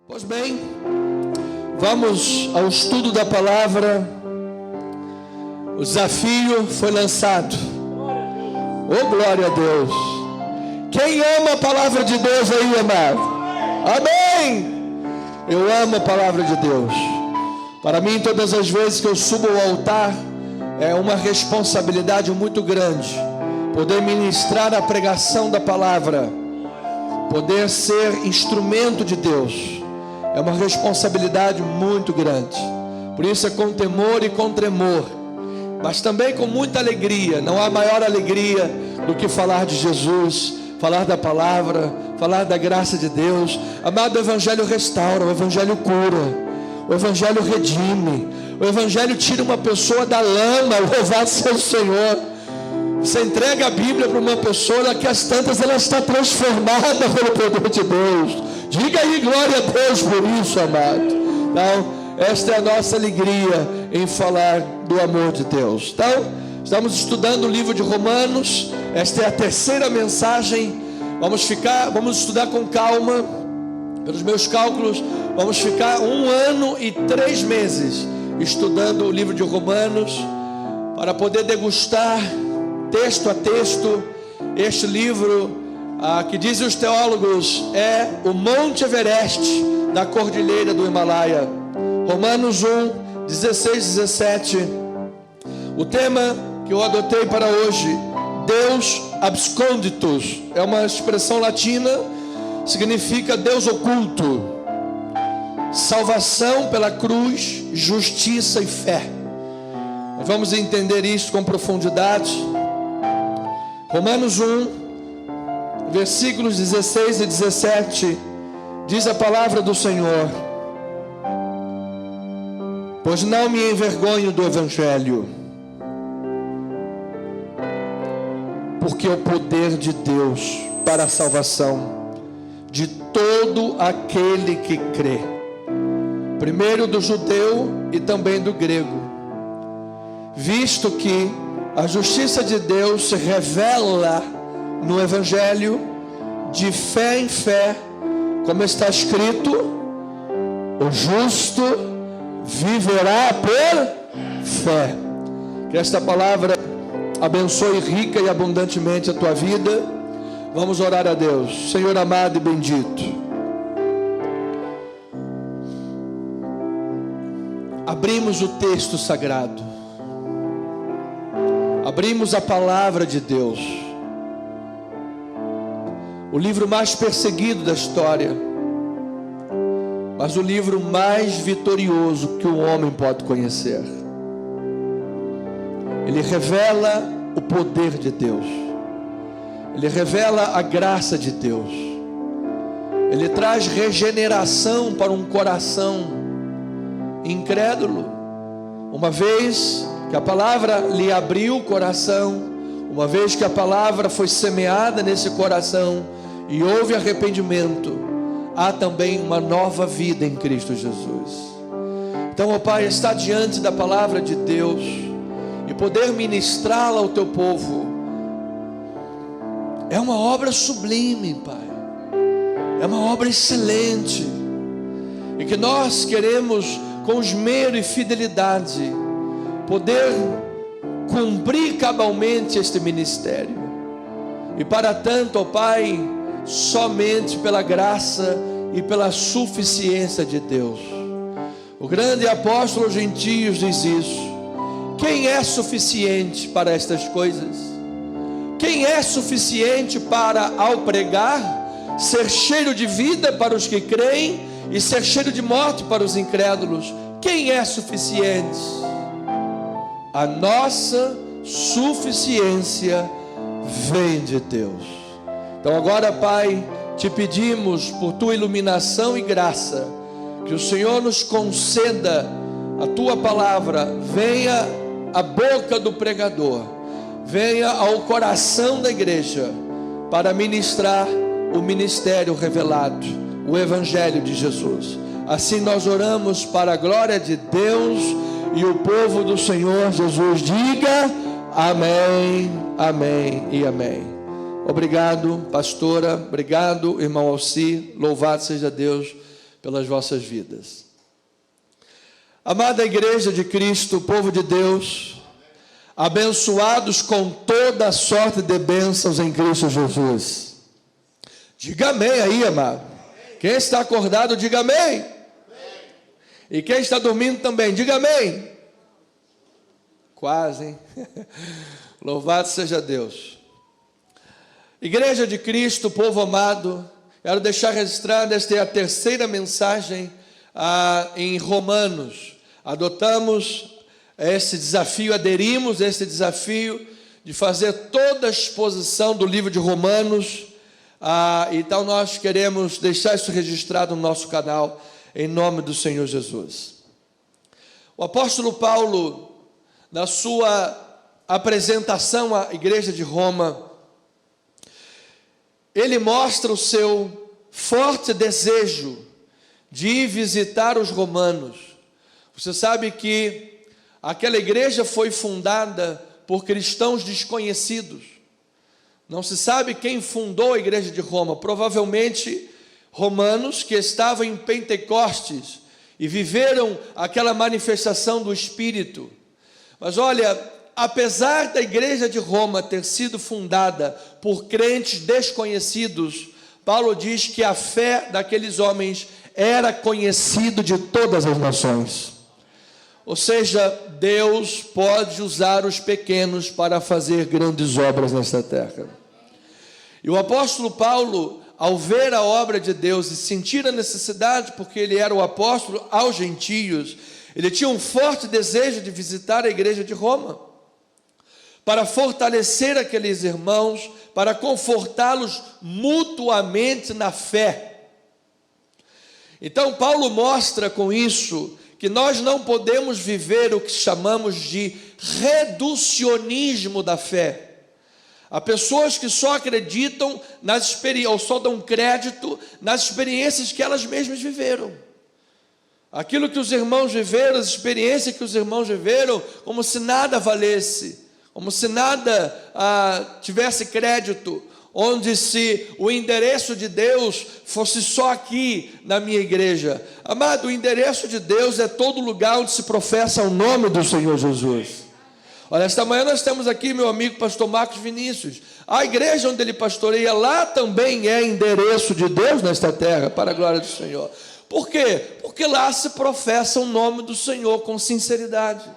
Pois bem, vamos ao estudo da palavra. O desafio foi lançado. Oh, glória a Deus! Quem ama a palavra de Deus aí, amado? Amém! Eu amo a palavra de Deus. Para mim, todas as vezes que eu subo ao altar, é uma responsabilidade muito grande poder ministrar a pregação da palavra, poder ser instrumento de Deus. É uma responsabilidade muito grande. Por isso é com temor e com tremor, mas também com muita alegria. Não há maior alegria do que falar de Jesus, falar da palavra, falar da graça de Deus. Amado, o Evangelho restaura, o Evangelho cura, o Evangelho redime, o Evangelho tira uma pessoa da lama. Louvado seja o Senhor. Você entrega a Bíblia para uma pessoa, daqui às tantas ela está transformada pelo poder de Deus. Diga aí glória a Deus por isso, amado. Então, esta é a nossa alegria em falar do amor de Deus. Então, estamos estudando o livro de Romanos. Esta é a terceira mensagem. Vamos estudar com calma. Pelos meus cálculos, vamos ficar 1 ano e 3 meses estudando o livro de Romanos, para poder degustar texto a texto este livro, que dizem os teólogos é o Monte Everest da Cordilheira do Himalaia. Romanos 1, 16, 17. O tema que eu adotei para hoje, Deus absconditus, é uma expressão latina, significa Deus oculto, salvação pela cruz, justiça e fé. Vamos entender isso com profundidade. Romanos 1, versículos 16 e 17, diz a palavra do Senhor: pois não me envergonho do Evangelho, porque é o poder de Deus para a salvação de todo aquele que crê, primeiro do judeu e também do grego, visto que a justiça de Deus se revela no Evangelho de fé em fé, como está escrito: o justo viverá por fé. Que esta palavra abençoe rica e abundantemente a tua vida. Vamos orar a Deus. Senhor amado e bendito, abrimos o texto sagrado, abrimos a palavra de Deus, o livro mais perseguido da história, mas o livro mais vitorioso que o homem pode conhecer. Ele revela o poder de Deus, ele revela a graça de Deus, ele traz regeneração para um coração incrédulo. Uma vez que a palavra lhe abriu o coração, uma vez que a palavra foi semeada nesse coração e houve arrependimento, há também uma nova vida em Cristo Jesus. Então, ó Pai, estar diante da palavra de Deus e poder ministrá-la ao teu povo é uma obra sublime, Pai, é uma obra excelente, e que nós queremos com esmero e fidelidade poder cumprir cabalmente este ministério. E para tanto, ó Pai, somente pela graça e pela suficiência de Deus. O grande apóstolo aos gentios diz isso: quem é suficiente para estas coisas? Quem é suficiente para, ao pregar, ser cheiro de vida para os que creem e ser cheiro de morte para os incrédulos? Quem é suficiente? A nossa suficiência vem de Deus. Então agora, Pai, te pedimos por tua iluminação e graça, que o Senhor nos conceda a tua palavra, venha à boca do pregador, venha ao coração da igreja, para ministrar o ministério revelado, o Evangelho de Jesus. Assim nós oramos para a glória de Deus, e o povo do Senhor Jesus diga amém, amém e amém. Obrigado, pastora, obrigado, irmão Alci, louvado seja Deus pelas vossas vidas. Amada igreja de Cristo, povo de Deus, abençoados com toda a sorte de bênçãos em Cristo Jesus. Diga amém aí, amado. Quem está acordado, diga amém. E quem está dormindo também, diga amém. Quase, hein? Louvado seja Deus. Igreja de Cristo, povo amado, quero deixar registrada, esta é a terceira mensagem em Romanos. Adotamos esse desafio, aderimos a esse desafio de fazer toda a exposição do livro de Romanos. Então nós queremos deixar isso registrado no nosso canal, em nome do Senhor Jesus. O apóstolo Paulo, na sua apresentação à igreja de Roma, ele mostra o seu forte desejo de ir visitar os romanos. Você sabe que aquela igreja foi fundada por cristãos desconhecidos. Não se sabe quem fundou a igreja de Roma. Provavelmente romanos que estavam em Pentecostes e viveram aquela manifestação do Espírito. Mas olha, apesar da igreja de Roma ter sido fundada por crentes desconhecidos, Paulo diz que a fé daqueles homens era conhecida de todas as nações. Ou seja, Deus pode usar os pequenos para fazer grandes obras nesta terra. E o apóstolo Paulo, ao ver a obra de Deus e sentir a necessidade, porque ele era o apóstolo aos gentios, ele tinha um forte desejo de visitar a igreja de Roma, para fortalecer aqueles irmãos, para confortá-los mutuamente na fé. Então Paulo mostra com isso que nós não podemos viver o que chamamos de reducionismo da fé. Há pessoas que só acreditam nas experiências, ou só dão crédito nas experiências que elas mesmas viveram. Aquilo que os irmãos viveram, as experiências que os irmãos viveram, como se nada valesse, como se nada tivesse crédito, onde se o endereço de Deus fosse só aqui na minha igreja. Amado, o endereço de Deus é todo lugar onde se professa o nome do Senhor Jesus. Olha, esta manhã nós temos aqui meu amigo pastor Marcos Vinícius. A igreja onde ele pastoreia, lá também é endereço de Deus nesta terra, para a glória do Senhor. Por quê? Porque lá se professa o nome do Senhor com sinceridade.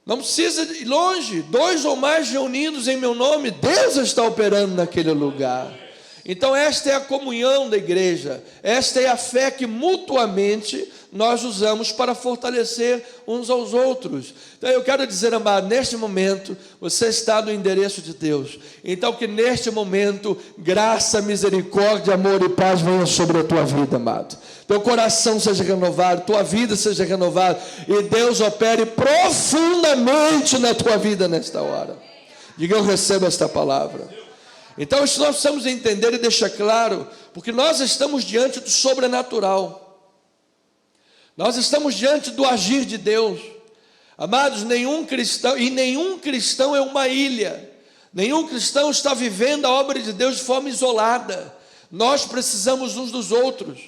Não precisa ir longe, 2 ou mais reunidos em meu nome, Deus está operando naquele lugar. Então esta é a comunhão da igreja, esta é a fé que mutuamente nós usamos para fortalecer uns aos outros. Então eu quero dizer, amado, neste momento você está no endereço de Deus. Então que neste momento graça, misericórdia, amor e paz venham sobre a tua vida, amado. Teu coração seja renovado, tua vida seja renovada e Deus opere profundamente na tua vida nesta hora. Diga, eu recebo esta palavra. Então isso nós precisamos entender e deixar claro, porque nós estamos diante do sobrenatural. Nós estamos diante do agir de Deus. Amados, nenhum cristão é uma ilha. Nenhum cristão está vivendo a obra de Deus de forma isolada. Nós precisamos uns dos outros.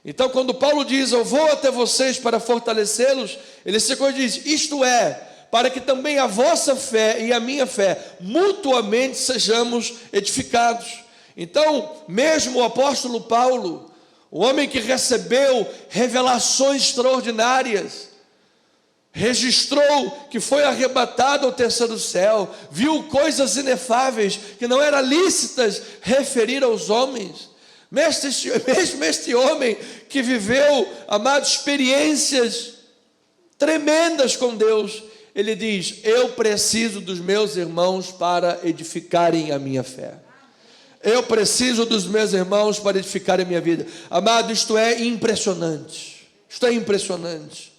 Então quando Paulo diz, eu vou até vocês para fortalecê-los, ele se diz, isto é, para que também a vossa fé e a minha fé mutuamente sejamos edificados. Então, mesmo o apóstolo Paulo, o homem que recebeu revelações extraordinárias, registrou que foi arrebatado ao terceiro céu, viu coisas inefáveis que não eram lícitas referir aos homens. Mesmo este homem que viveu, amado, experiências tremendas com Deus, ele diz, eu preciso dos meus irmãos para edificarem a minha fé. Eu preciso dos meus irmãos para edificarem a minha vida. Amado, isto é impressionante. Isto é impressionante.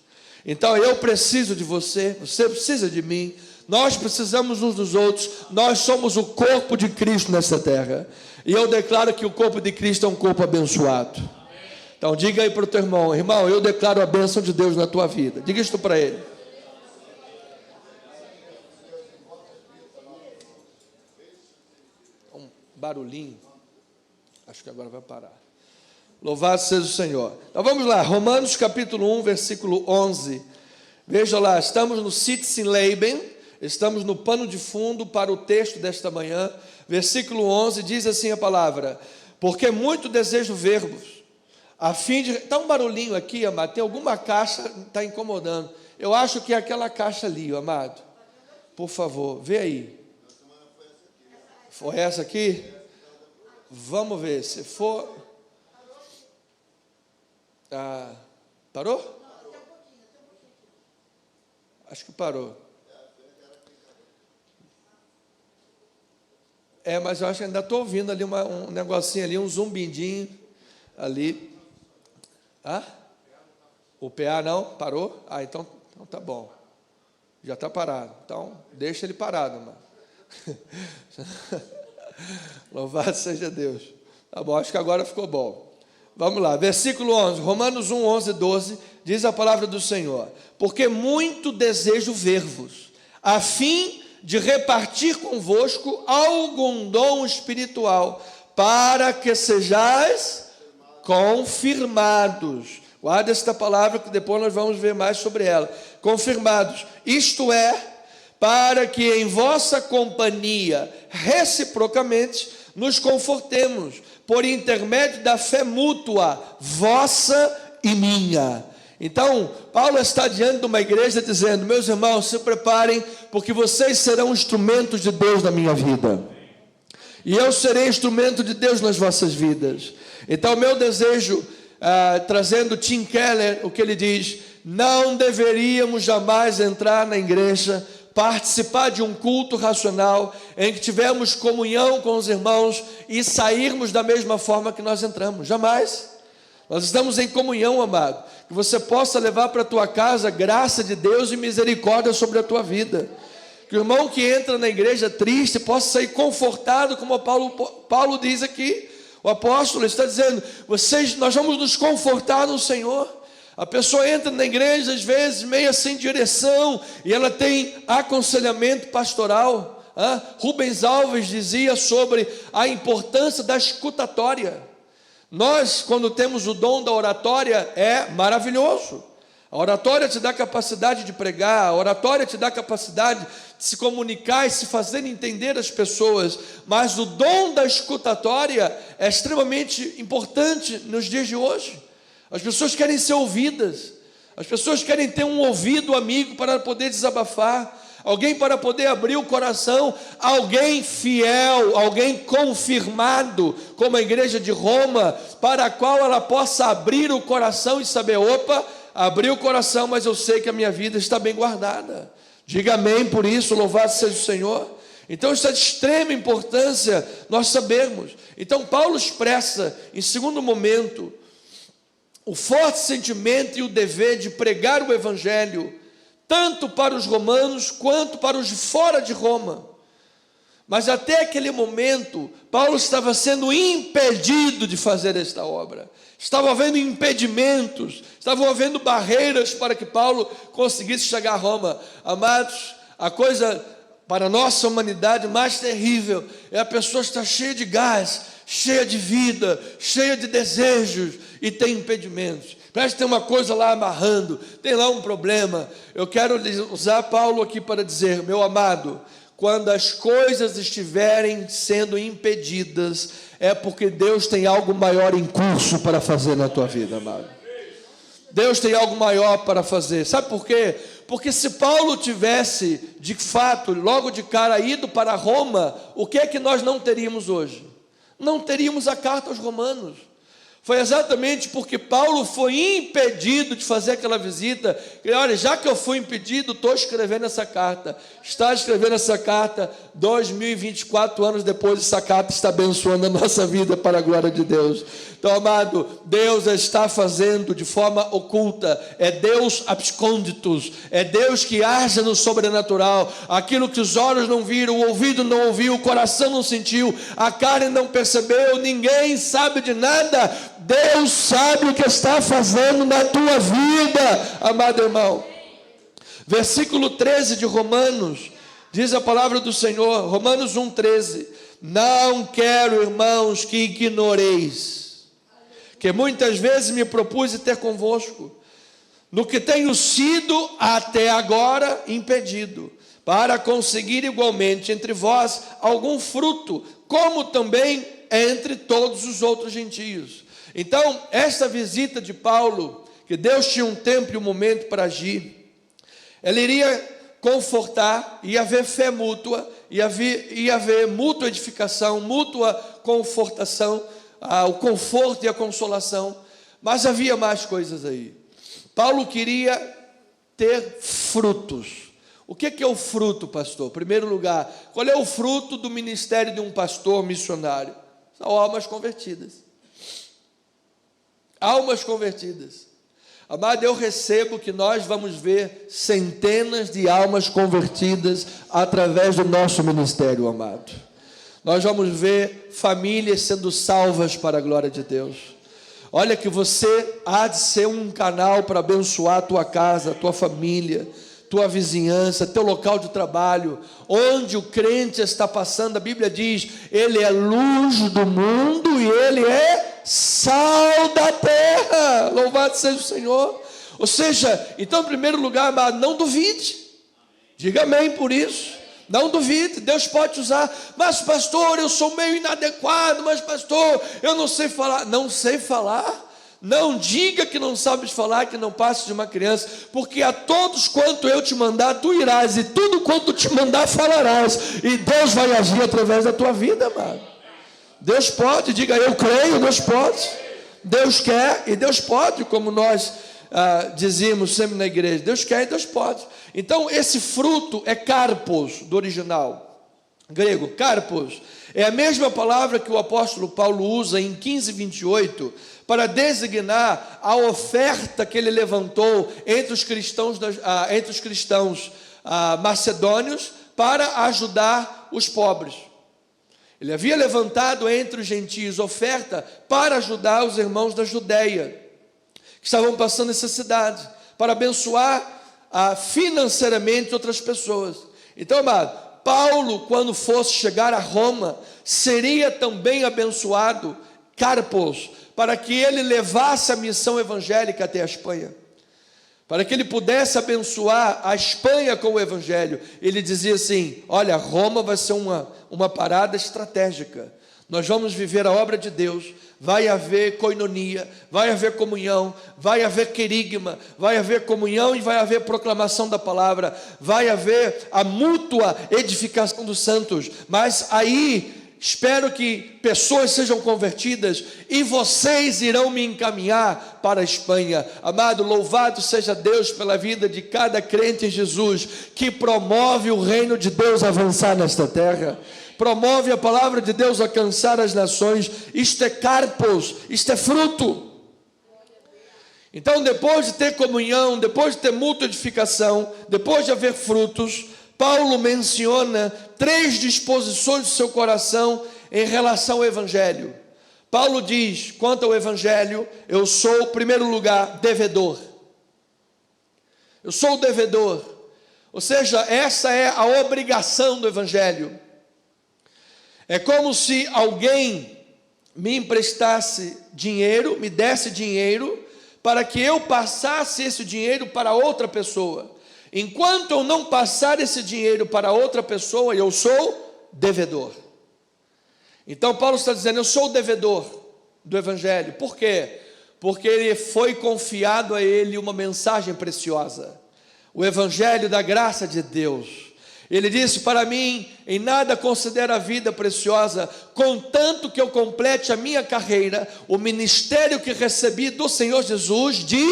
Então eu preciso de você, você precisa de mim. Nós precisamos uns dos outros. Nós somos o corpo de Cristo nessa terra. E eu declaro que o corpo de Cristo é um corpo abençoado. Então diga aí para o teu irmão, irmão, eu declaro a bênção de Deus na tua vida. Diga isto para ele. Um barulhinho. Acho que agora vai parar. Louvado seja o Senhor. Então vamos lá, Romanos capítulo 1, versículo 11. Veja lá, estamos no Sitzenleben, estamos no pano de fundo para o texto desta manhã. Versículo 11 diz assim a palavra: porque muito desejo ver-vos, a fim de... Está um barulhinho aqui, amado, tem alguma caixa que está incomodando. Eu acho que é aquela caixa ali, amado. Por favor, vê aí. Foi essa aqui? Vamos ver, se for... parou? Acho que parou. Mas eu acho que ainda estou ouvindo ali um negocinho ali, um zumbidinho ali. O PA não? Parou? Então tá bom. Já está parado. Então, deixa ele parado, mano. Louvado seja Deus. Tá bom, acho que agora ficou bom. Vamos lá, versículo 11, Romanos 1, 11, 12, diz a palavra do Senhor: porque muito desejo ver-vos, a fim de repartir convosco algum dom espiritual, para que sejais confirmados. Guarda esta palavra que depois nós vamos ver mais sobre ela. Confirmados, isto é, para que em vossa companhia, reciprocamente, nos confortemos, por intermédio da fé mútua, vossa e minha. Então, Paulo está diante de uma igreja dizendo: meus irmãos, se preparem, porque vocês serão instrumentos de Deus na minha vida, e eu serei instrumento de Deus nas vossas vidas. Então, meu desejo, trazendo Tim Keller, o que ele diz: não deveríamos jamais entrar na igreja, participar de um culto racional, em que tivermos comunhão com os irmãos e sairmos da mesma forma que nós entramos. Jamais. Nós estamos em comunhão, amado, que você possa levar para a tua casa graça de Deus e misericórdia sobre a tua vida. Que o irmão que entra na igreja triste possa sair confortado, como Paulo diz aqui. O apóstolo está dizendo: nós vamos nos confortar no Senhor. A pessoa entra na igreja, às vezes, meio sem direção, e ela tem aconselhamento pastoral. Rubens Alves dizia sobre a importância da escutatória. Nós, quando temos o dom da oratória, é maravilhoso. A oratória te dá capacidade de pregar, a oratória te dá capacidade de se comunicar e se fazer entender as pessoas, mas o dom da escutatória é extremamente importante nos dias de hoje. As pessoas querem ser ouvidas, as pessoas querem ter um ouvido amigo para poder desabafar, alguém para poder abrir o coração, alguém fiel, alguém confirmado, como a igreja de Roma, para a qual ela possa abrir o coração e saber: opa, abri o coração, mas eu sei que a minha vida está bem guardada. Diga amém por isso, louvado seja o Senhor. Então isso é de extrema importância nós sabermos. Então Paulo expressa, em segundo momento, o forte sentimento e o dever de pregar o evangelho, tanto para os romanos quanto para os de fora de Roma. Mas até aquele momento, Paulo estava sendo impedido de fazer esta obra. Estava havendo impedimentos, estavam havendo barreiras para que Paulo conseguisse chegar a Roma. Amados, a coisa para a nossa humanidade mais terrível é a pessoa estar cheia de gás, cheia de vida, cheia de desejos, e tem impedimentos. Parece que tem uma coisa lá amarrando, tem lá um problema. Eu quero usar Paulo aqui para dizer: meu amado, quando as coisas estiverem sendo impedidas, é porque Deus tem algo maior em curso para fazer na tua vida, amado. Deus tem algo maior para fazer. Sabe por quê? Porque se Paulo tivesse, de fato, logo de cara ido para Roma, o que é que nós não teríamos hoje? Não teríamos a carta aos Romanos. Foi exatamente porque Paulo foi impedido de fazer aquela visita. E olha, já que eu fui impedido, estou escrevendo essa carta. Está escrevendo essa carta 2024 anos depois. Essa carta está abençoando a nossa vida para a glória de Deus. Então, amado, Deus está fazendo de forma oculta. É Deus absconditus. É Deus que age no sobrenatural. Aquilo que os olhos não viram, o ouvido não ouviu, o coração não sentiu, a carne não percebeu, ninguém sabe de nada. Deus sabe o que está fazendo na tua vida, amado irmão. Versículo 13 de Romanos, diz a palavra do Senhor, Romanos 1,13: não quero, irmãos, que ignoreis que muitas vezes me propus ter convosco, no que tenho sido até agora impedido, para conseguir igualmente entre vós algum fruto, como também entre todos os outros gentios. Então, esta visita de Paulo, que Deus tinha um tempo e um momento para agir, ela iria confortar, ia haver fé mútua, ia haver mútua edificação, mútua confortação, o conforto e a consolação, mas havia mais coisas aí. Paulo queria ter frutos. O que é o fruto, pastor? Em primeiro lugar, qual é o fruto do ministério de um pastor missionário? São almas convertidas. Almas convertidas. Amado, eu recebo que nós vamos ver centenas de almas convertidas através do nosso ministério, amado. Nós vamos ver famílias sendo salvas para a glória de Deus. Olha que você há de ser um canal para abençoar a tua casa, a tua família, tua vizinhança, teu local de trabalho, onde o crente está passando. A Bíblia diz, ele é luz do mundo e ele é sal da terra. Louvado seja o Senhor. Ou seja, então, em primeiro lugar, amado, não duvide. Diga amém por isso. Não duvide, Deus pode usar. Mas pastor, eu sou meio inadequado. Mas pastor, eu não sei falar. Não sei falar? Não diga que não sabes falar, que não passes de uma criança, porque a todos quanto eu te mandar, tu irás, e tudo quanto te mandar, falarás, e Deus vai agir através da tua vida, amado. Deus pode, diga eu creio, Deus pode, Deus quer e Deus pode, como nós dizíamos sempre na igreja, Deus quer e Deus pode. Então esse fruto é karpos, do original grego, karpos, é a mesma palavra que o apóstolo Paulo usa em 15:28, para designar a oferta que ele levantou entre os cristãos macedônios para ajudar os pobres. Ele havia levantado entre os gentios oferta para ajudar os irmãos da Judeia, que estavam passando necessidade, para abençoar financeiramente outras pessoas. Então, amado, Paulo, quando fosse chegar a Roma, seria também abençoado, karpos, para que ele levasse a missão evangélica até a Espanha, para que ele pudesse abençoar a Espanha com o evangelho. Ele dizia assim, olha, Roma vai ser uma parada estratégica, nós vamos viver a obra de Deus, vai haver coinonia, vai haver comunhão, vai haver querigma, vai haver comunhão e vai haver proclamação da palavra, vai haver a mútua edificação dos santos, mas aí espero que pessoas sejam convertidas e vocês irão me encaminhar para a Espanha. Amado, louvado seja Deus pela vida de cada crente em Jesus, que promove o reino de Deus avançar nesta terra, promove a palavra de Deus alcançar as nações. Isto é karpos, isto é fruto. Então, depois de ter comunhão, depois de ter mútua edificação, depois de haver frutos, Paulo menciona 3 disposições do seu coração em relação ao evangelho. Paulo diz, quanto ao evangelho, eu sou, em primeiro lugar, devedor. Eu sou o devedor. Ou seja, essa é a obrigação do evangelho. É como se alguém me emprestasse dinheiro, me desse dinheiro, para que eu passasse esse dinheiro para outra pessoa. Enquanto eu não passar esse dinheiro para outra pessoa, eu sou devedor. Então Paulo está dizendo, eu sou o devedor do evangelho. Por quê? Porque ele foi confiado a ele uma mensagem preciosa, o evangelho da graça de Deus. Ele disse para mim, em nada considero a vida preciosa, contanto que eu complete a minha carreira, o ministério que recebi do Senhor Jesus, de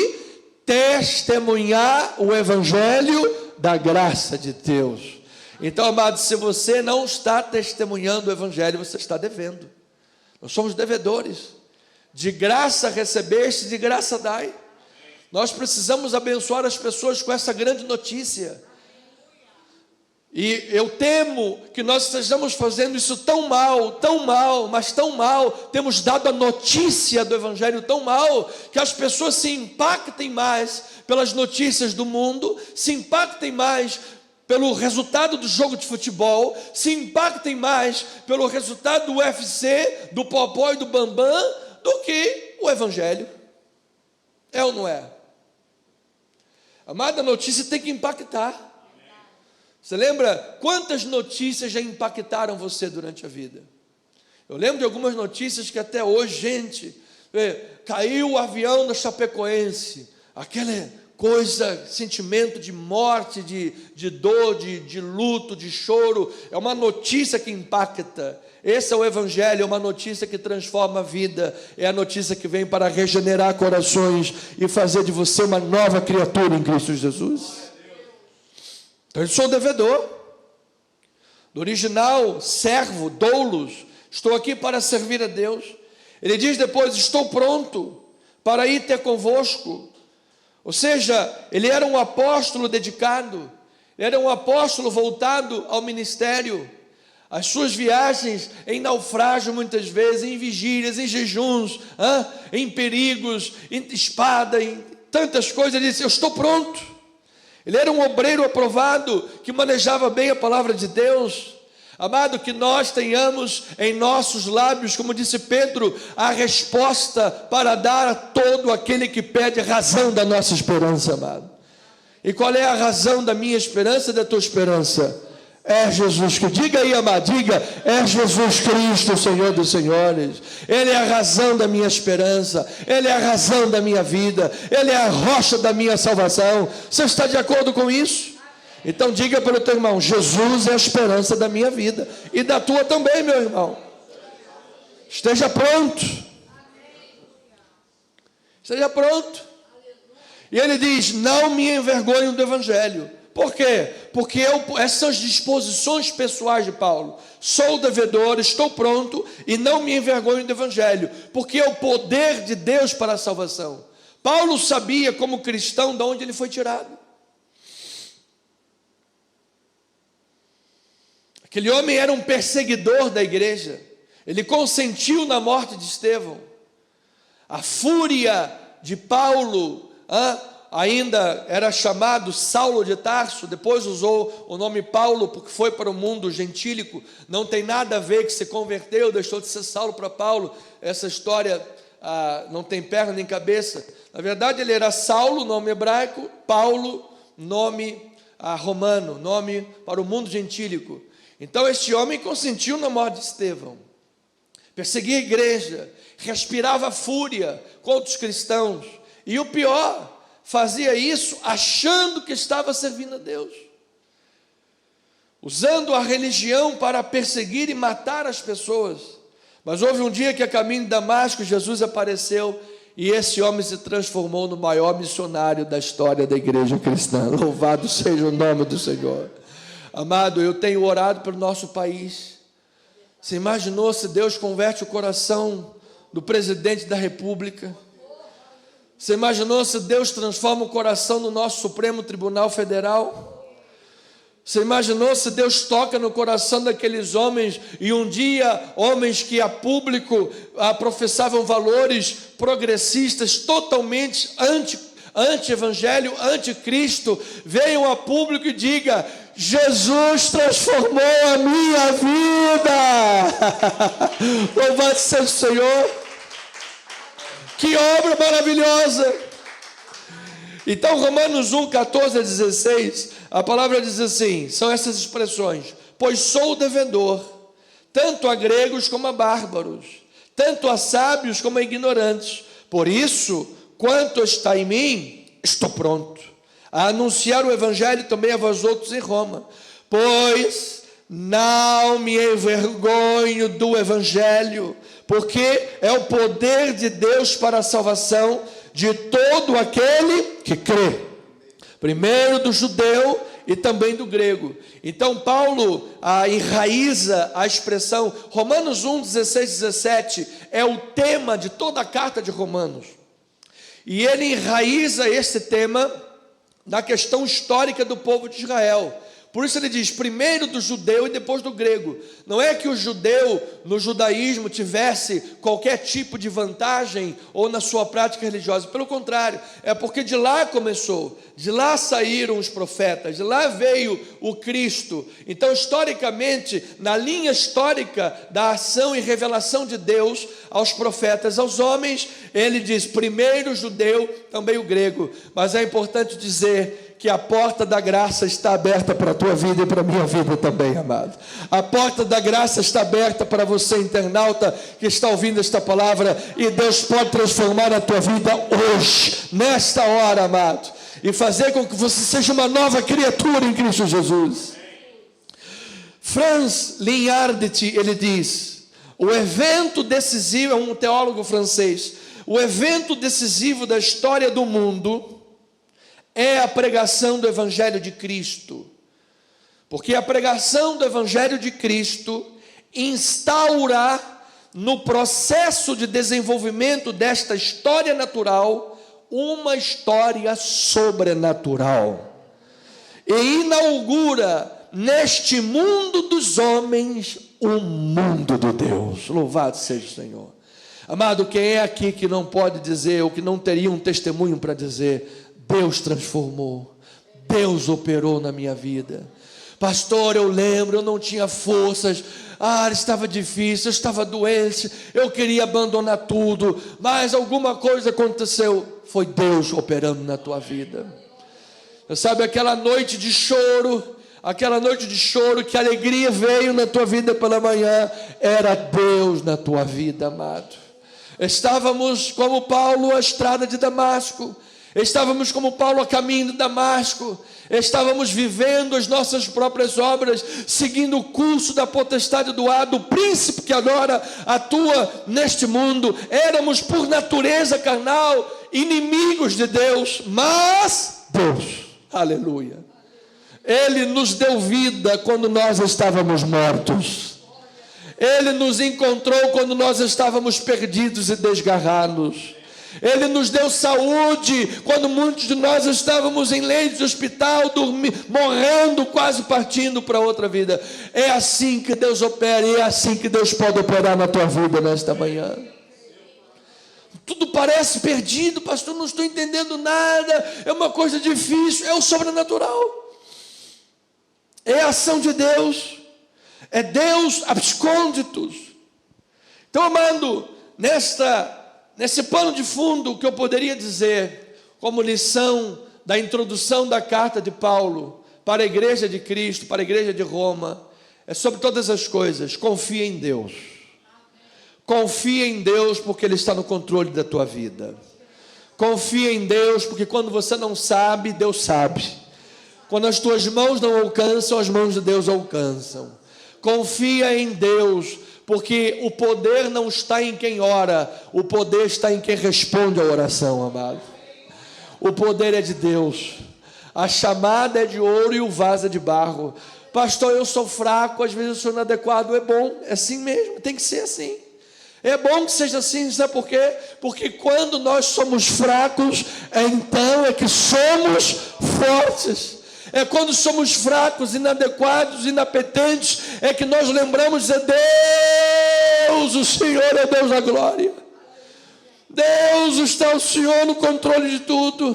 testemunhar o evangelho da graça de Deus. Então, amado, se você não está testemunhando o evangelho, você está devendo. Nós somos devedores. De graça recebeste, de graça dai. Nós precisamos abençoar as pessoas com essa grande notícia. E eu temo que nós estejamos fazendo isso tão mal, mas tão mal, temos dado a notícia do evangelho tão mal, que as pessoas se impactem mais pelas notícias do mundo, se impactem mais pelo resultado do jogo de futebol, se impactem mais pelo resultado do UFC, do Popó e do Bambam, do que o Evangelho. É ou não é? Amada, a notícia tem que impactar. Você lembra quantas notícias já impactaram você durante a vida? Eu lembro de algumas notícias que até hoje, gente, caiu o avião da Chapecoense, aquela coisa, sentimento de morte, de dor, de luto, de choro, é uma notícia que impacta. Esse é o Evangelho, é uma notícia que transforma a vida, é a notícia que vem para regenerar corações e fazer de você uma nova criatura em Cristo Jesus. Então eu sou devedor, do original, servo, doulos, estou aqui para servir a Deus. Ele diz depois, estou pronto para ir ter convosco. Ou seja, ele era um apóstolo dedicado, era um apóstolo voltado ao ministério. As suas viagens em naufrágio muitas vezes, em vigílias, em jejuns, em perigos, em espada, em tantas coisas, ele disse, eu estou pronto. Ele era um obreiro aprovado, que manejava bem a palavra de Deus. Amado, que nós tenhamos em nossos lábios, como disse Pedro, a resposta para dar a todo aquele que pede razão da nossa esperança, amado. E qual é a razão da minha esperança e da tua esperança? É Jesus Cristo. Diga aí, amado, diga, é Jesus Cristo, o Senhor dos Senhores. Ele é a razão da minha esperança, Ele é a razão da minha vida, Ele é a rocha da minha salvação. Você está de acordo com isso? Então diga para o teu irmão, Jesus é a esperança da minha vida, e da tua também, meu irmão. Esteja pronto. Esteja pronto. E ele diz, não me envergonho do Evangelho. Por quê? Porque essas são as disposições pessoais de Paulo. Sou devedor, estou pronto e não me envergonho do Evangelho, porque é o poder de Deus para a salvação. Paulo sabia, como cristão, de onde ele foi tirado. Aquele homem era um perseguidor da igreja. Ele consentiu na morte de Estevão. A fúria de Paulo, ainda era chamado Saulo de Tarso, depois usou o nome Paulo, porque foi para o mundo gentílico, não tem nada a ver que se converteu, deixou de ser Saulo para Paulo, essa história não tem perna nem cabeça. Na verdade ele era Saulo, nome hebraico, Paulo, nome romano, nome para o mundo gentílico. Então este homem consentiu na morte de Estevão, perseguia a igreja, respirava fúria contra os cristãos, e o pior, fazia isso achando que estava servindo a Deus, usando a religião para perseguir e matar as pessoas. Mas houve um dia que a caminho de Damasco, Jesus apareceu e esse homem se transformou no maior missionário da história da igreja cristã. Louvado seja o nome do Senhor. Amado, eu tenho orado pelo nosso país. Você imaginou se Deus converte o coração do presidente da República? Você imaginou se Deus transforma o coração do nosso Supremo Tribunal Federal? Você imaginou se Deus toca no coração daqueles homens, e um dia homens que a público professavam valores progressistas totalmente anti-evangelho, anticristo, venham a público e digam, Jesus transformou a minha vida. Louvado seja o Senhor. Que obra maravilhosa! Então, Romanos 1, 14 a 16, a palavra diz assim, são essas expressões, pois sou devedor, tanto a gregos como a bárbaros, tanto a sábios como a ignorantes. Por isso, quanto está em mim, estou pronto a anunciar o Evangelho também a vós outros em Roma, pois não me envergonho do Evangelho, porque é o poder de Deus para a salvação de todo aquele que crê, primeiro do judeu e também do grego. Então Paulo enraiza a expressão, Romanos 1, 16, 17, é o tema de toda a carta de Romanos, e ele enraiza esse tema na questão histórica do povo de Israel. Por isso ele diz, primeiro do judeu e depois do grego. Não é que o judeu, no judaísmo, tivesse qualquer tipo de vantagem ou na sua prática religiosa. Pelo contrário, é porque de lá começou, de lá saíram os profetas, de lá veio o Cristo. Então, historicamente, na linha histórica da ação e revelação de Deus aos profetas, aos homens, ele diz, primeiro o judeu, também o grego. Mas é importante dizer que a porta da graça está aberta para a tua vida e para a minha vida também, amado. A porta da graça está aberta para você, internauta, que está ouvindo esta palavra, e Deus pode transformar a tua vida hoje, nesta hora, amado, e fazer com que você seja uma nova criatura em Cristo Jesus. Franz Lignardet, ele diz, o evento decisivo, é um teólogo francês, o evento decisivo da história do mundo é a pregação do Evangelho de Cristo, porque a pregação do Evangelho de Cristo instaura no processo de desenvolvimento desta história natural uma história sobrenatural e inaugura neste mundo dos homens o mundo de Deus. Louvado seja o Senhor. Amado, quem é aqui que não pode dizer, ou que não teria um testemunho para dizer: Deus transformou, Deus operou na minha vida? Pastor, eu lembro, eu não tinha forças, estava difícil, eu estava doente, eu queria abandonar tudo, mas alguma coisa aconteceu. Foi Deus operando na tua vida. Sabe, aquela noite de choro, que a alegria veio na tua vida pela manhã, era Deus na tua vida, amado. Estávamos como Paulo à estrada de Damasco, estávamos como Paulo a caminho de Damasco, estávamos vivendo as nossas próprias obras, seguindo o curso da potestade do ar, do príncipe que agora atua neste mundo. Éramos por natureza carnal, inimigos de Deus, mas Deus, aleluia, Ele nos deu vida quando nós estávamos mortos. Ele nos encontrou quando nós estávamos perdidos e desgarrados. Ele nos deu saúde quando muitos de nós estávamos em leitos de hospital, morrendo, quase partindo para outra vida. É assim que Deus opera, e é assim que Deus pode operar na tua vida nesta manhã. Tudo parece perdido, pastor, não estou entendendo nada, é uma coisa difícil. É o sobrenatural, é a ação de Deus, é Deus abscônditos. Então, amado, nesse pano de fundo, o que eu poderia dizer como lição da introdução da carta de Paulo para a igreja de Cristo, para a igreja de Roma, é sobre todas as coisas: confia em Deus. Confia em Deus, porque Ele está no controle da tua vida. Confia em Deus, porque quando você não sabe, Deus sabe. Quando as tuas mãos não alcançam, as mãos de Deus alcançam. Confia em Deus, porque o poder não está em quem ora, o poder está em quem responde à oração, amado. O poder é de Deus. A chamada é de ouro e o vaso é de barro. Pastor, eu sou fraco, às vezes eu sou inadequado. É bom, é assim mesmo, tem que ser assim. É bom que seja assim, sabe por quê? Porque quando nós somos fracos, então é que somos fortes. É quando somos fracos, inadequados, inapetentes, é que nós lembramos de Deus, o Senhor é Deus da glória. Deus está o Senhor no controle de tudo.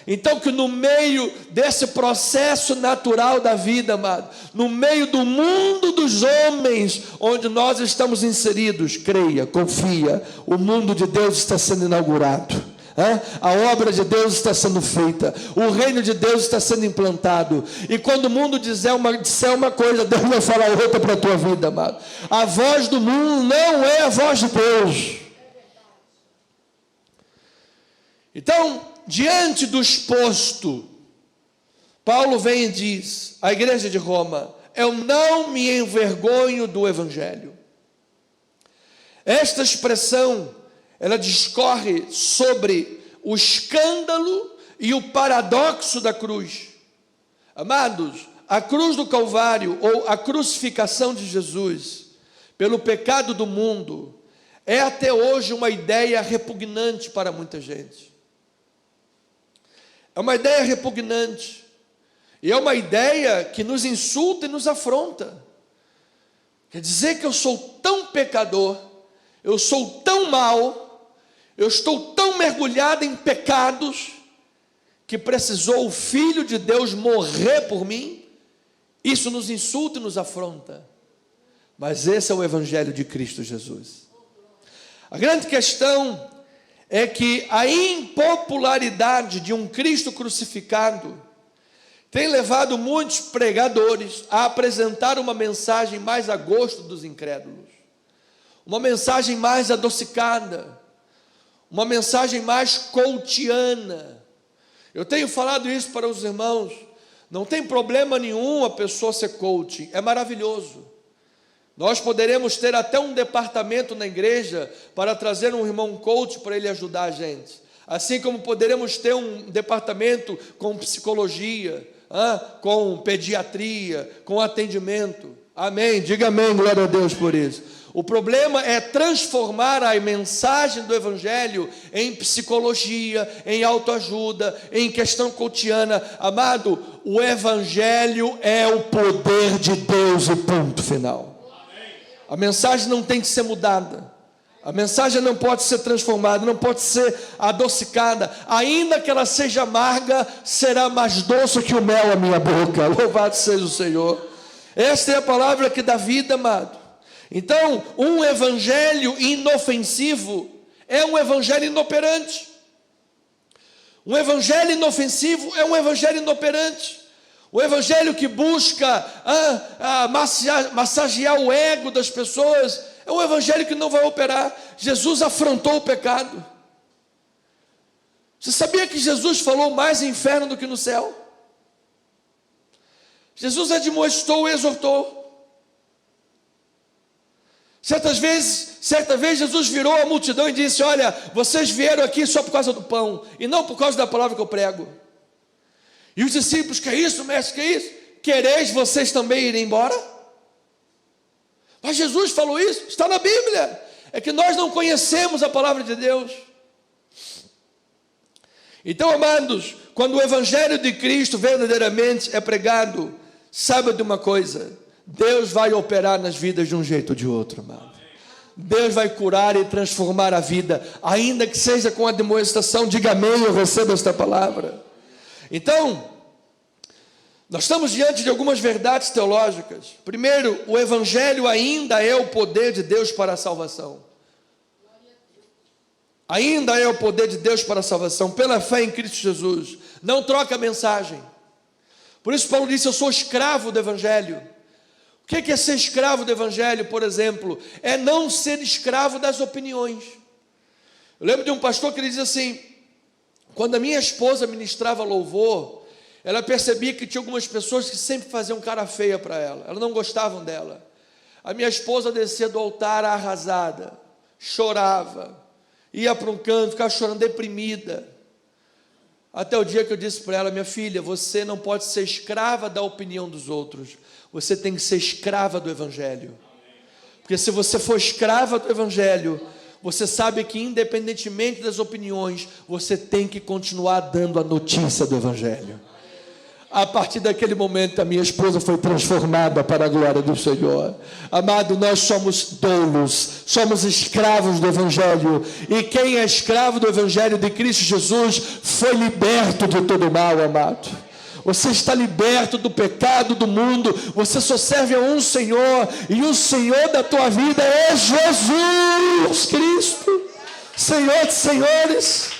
Então que no meio desse processo natural da vida, amado, no meio do mundo dos homens, onde nós estamos inseridos, creia, confia, o mundo de Deus está sendo inaugurado. A obra de Deus está sendo feita, o reino de Deus está sendo implantado, e quando o mundo disser uma coisa, Deus vai falar outra para a tua vida, amado. A voz do mundo não é a voz de Deus. Então, diante do exposto, Paulo vem e diz à igreja de Roma: eu não me envergonho do Evangelho. Esta expressão, ela discorre sobre o escândalo e o paradoxo da cruz. Amados, a cruz do Calvário, ou a crucificação de Jesus pelo pecado do mundo, é até hoje uma ideia repugnante para muita gente. É uma ideia repugnante. E é uma ideia que nos insulta e nos afronta. Quer dizer que eu sou tão pecador, eu sou tão mau, eu estou tão mergulhado em pecados, que precisou o Filho de Deus morrer por mim? Isso nos insulta e nos afronta. Mas esse é o Evangelho de Cristo Jesus. A grande questão é que a impopularidade de um Cristo crucificado tem levado muitos pregadores a apresentar uma mensagem mais a gosto dos incrédulos, uma mensagem mais adocicada, uma mensagem mais coachiana. Eu tenho falado isso para os irmãos. Não tem problema nenhum a pessoa ser coach, é maravilhoso. Nós poderemos ter até um departamento na igreja para trazer um irmão coach para ele ajudar a gente. Assim como poderemos ter um departamento com psicologia, com pediatria, com atendimento. Amém, diga amém, glória a Deus por isso. O problema é transformar a mensagem do Evangelho em psicologia, em autoajuda, em questão cotidiana. Amado, o Evangelho é o poder de Deus e ponto final. A mensagem não tem que ser mudada. A mensagem não pode ser transformada, não pode ser adocicada. Ainda que ela seja amarga, será mais doce que o mel à minha boca. Louvado seja o Senhor. Esta é a palavra que dá vida, amado. Então, um evangelho inofensivo é um evangelho inoperante. Um evangelho inofensivo é um evangelho inoperante. O evangelho que busca massagear o ego das pessoas é um evangelho que não vai operar. Jesus afrontou o pecado. Você sabia que Jesus falou mais em inferno do que no céu? Jesus admoestou e exortou. Certa vez Jesus virou a multidão e disse: olha, vocês vieram aqui só por causa do pão, e não por causa da palavra que eu prego. E os discípulos: que é isso, mestre, que é isso? Quereis vocês também ir embora? Mas Jesus falou isso, está na Bíblia. É que nós não conhecemos a palavra de Deus. Então, amados, quando o Evangelho de Cristo verdadeiramente é pregado, saiba de uma coisa: Deus vai operar nas vidas de um jeito ou de outro, amado. Deus vai curar e transformar a vida, ainda que seja com a demonstração. Diga amém, eu recebo esta palavra. Então, nós estamos diante de algumas verdades teológicas. Primeiro, o Evangelho ainda é o poder de Deus para a salvação. Ainda é o poder de Deus para a salvação, pela fé em Cristo Jesus. Não troca a mensagem. Por isso Paulo disse: eu sou escravo do Evangelho. O que é ser escravo do Evangelho, por exemplo? É não ser escravo das opiniões. Eu lembro de um pastor que ele diz assim: quando a minha esposa ministrava louvor, ela percebia que tinha algumas pessoas que sempre faziam cara feia para ela, elas não gostavam dela. A minha esposa descia do altar arrasada, chorava, ia para um canto, ficava chorando, deprimida. Até o dia que eu disse para ela: minha filha, você não pode ser escrava da opinião dos outros, você tem que ser escrava do Evangelho. Porque se você for escrava do Evangelho, você sabe que independentemente das opiniões, você tem que continuar dando a notícia do Evangelho. A partir daquele momento, a minha esposa foi transformada para a glória do Senhor. Amado, nós somos doulos, somos escravos do Evangelho. E quem é escravo do Evangelho de Cristo Jesus foi liberto de todo mal, amado. Você está liberto do pecado do mundo. Você só serve a um Senhor, e o Senhor da tua vida é Jesus Cristo, Senhor de senhores.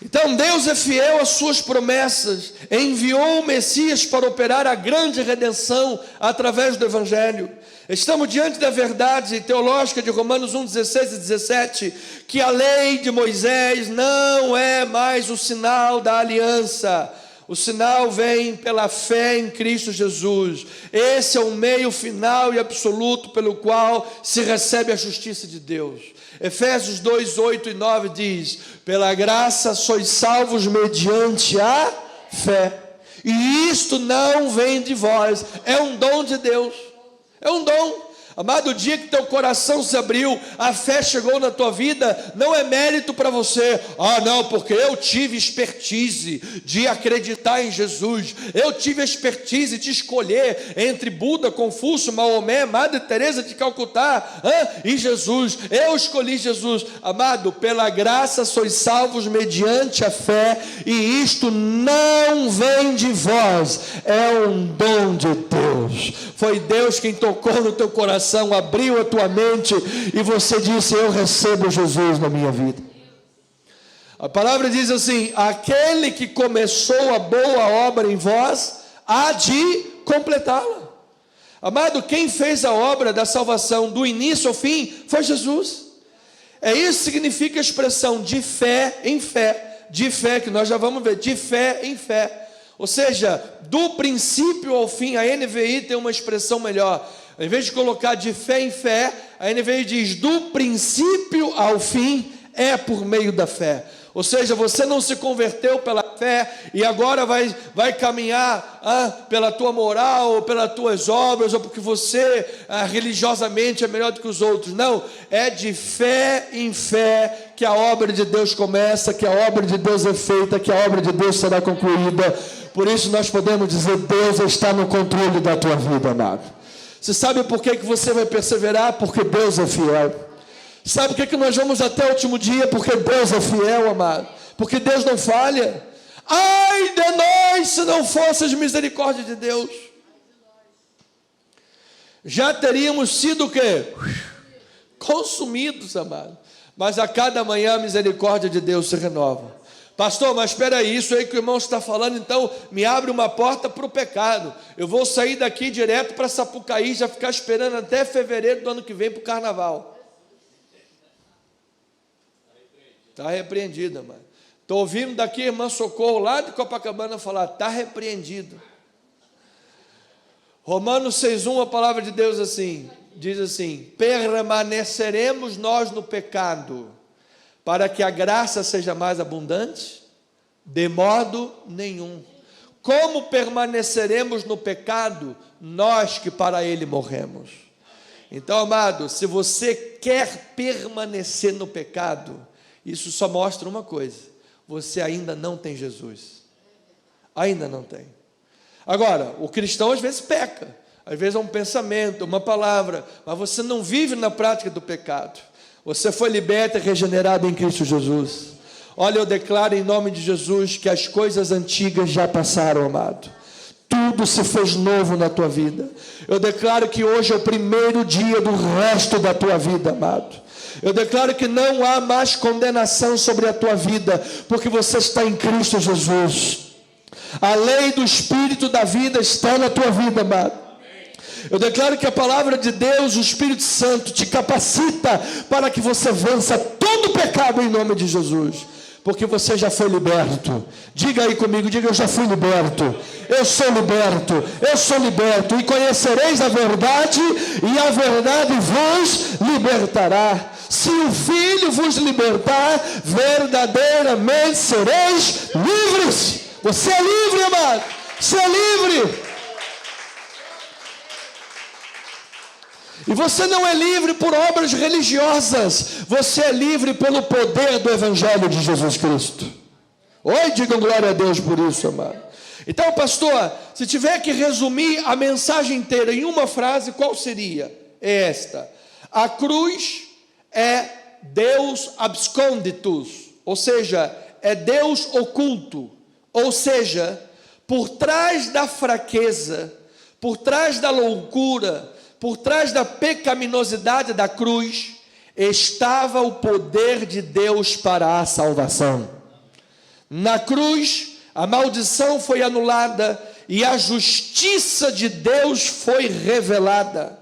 Então Deus é fiel às suas promessas, enviou o Messias para operar a grande redenção através do Evangelho. Estamos diante da verdade teológica de Romanos 1, 16 e 17, que a lei de Moisés não é mais o sinal da aliança. O sinal vem pela fé em Cristo Jesus. Esse é o meio final e absoluto pelo qual se recebe a justiça de Deus. Efésios 2, 8 e 9 diz: pela graça sois salvos mediante a fé. E isto não vem de vós, é um dom de Deus. É um dom. Amado, o dia que teu coração se abriu, a fé chegou na tua vida, não é mérito para você. Não, porque eu tive expertise de acreditar em Jesus. Eu tive expertise de escolher entre Buda, Confúcio, Maomé, Madre Teresa de Calcutá e Jesus. Eu escolhi Jesus. Amado, pela graça sois salvos mediante a fé, e isto não vem de vós, é um dom de Deus. Foi Deus quem tocou no teu coração, abriu a tua mente e você disse: eu recebo Jesus na minha vida. A palavra diz assim: aquele que começou a boa obra em vós há de completá-la. Amado, quem fez a obra da salvação do início ao fim foi Jesus. Isso que significa a expressão de fé em fé, de fé, que nós já vamos ver, de fé em fé. Ou seja, do princípio ao fim. A NVI tem uma expressão melhor. Em vez de colocar de fé em fé, a NVI diz: do princípio ao fim é por meio da fé. Ou seja, você não se converteu pela fé e agora vai caminhar pela tua moral, ou pelas tuas obras, ou porque você religiosamente é melhor do que os outros. Não, é de fé em fé que a obra de Deus começa, que a obra de Deus é feita, que a obra de Deus será concluída. Por isso nós podemos dizer: Deus está no controle da tua vida, amado. Você sabe por que você vai perseverar? Porque Deus é fiel. Sabe por que nós vamos até o último dia? Porque Deus é fiel, amado. Porque Deus não falha. Ai de nós, se não fosse a misericórdia de Deus, já teríamos sido o quê? Consumidos, amado. Mas a cada manhã a misericórdia de Deus se renova. Pastor, mas espera aí, isso aí que o irmão está falando, então me abre uma porta para o pecado. Eu vou sair daqui direto para Sapucaí, já ficar esperando até fevereiro do ano que vem para o carnaval. Está repreendido, mano. Estou ouvindo daqui a irmã Socorro, lá de Copacabana, falar: está repreendido. Romanos 6,1, a palavra de Deus diz assim: permaneceremos nós no pecado, para que a graça seja mais abundante? De modo nenhum. Como permaneceremos no pecado, nós que para ele morremos? Então, amado, se você quer permanecer no pecado, isso só mostra uma coisa: você ainda não tem Jesus. Ainda não tem. Agora, o cristão às vezes peca, às vezes é um pensamento, uma palavra, mas você não vive na prática do pecado. Você foi liberto e regenerado em Cristo Jesus. Olha, eu declaro em nome de Jesus que as coisas antigas já passaram, amado. Tudo se fez novo na tua vida. Eu declaro que hoje é o primeiro dia do resto da tua vida, amado. Eu declaro que não há mais condenação sobre a tua vida, porque você está em Cristo Jesus. A lei do Espírito da vida está na tua vida, amado. Eu declaro que a palavra de Deus, o Espírito Santo, te capacita para que você vença todo o pecado em nome de Jesus, porque você já foi liberto. Diga aí comigo, diga: eu já fui liberto, eu sou liberto, eu sou liberto, e conhecereis a verdade, e a verdade vos libertará. Se o Filho vos libertar, verdadeiramente sereis livres. Você é livre, amado, você é livre. E você não é livre por obras religiosas, você é livre pelo poder do Evangelho de Jesus Cristo. Oi, digam glória a Deus por isso, amado. Então, pastor, se tiver que resumir a mensagem inteira em uma frase, qual seria? É esta: a cruz é Deus absconditus, ou seja, é Deus oculto. Ou seja, por trás da fraqueza, por trás da loucura, por trás da pecaminosidade da cruz, estava o poder de Deus para a salvação. Na cruz, a maldição foi anulada e a justiça de Deus foi revelada.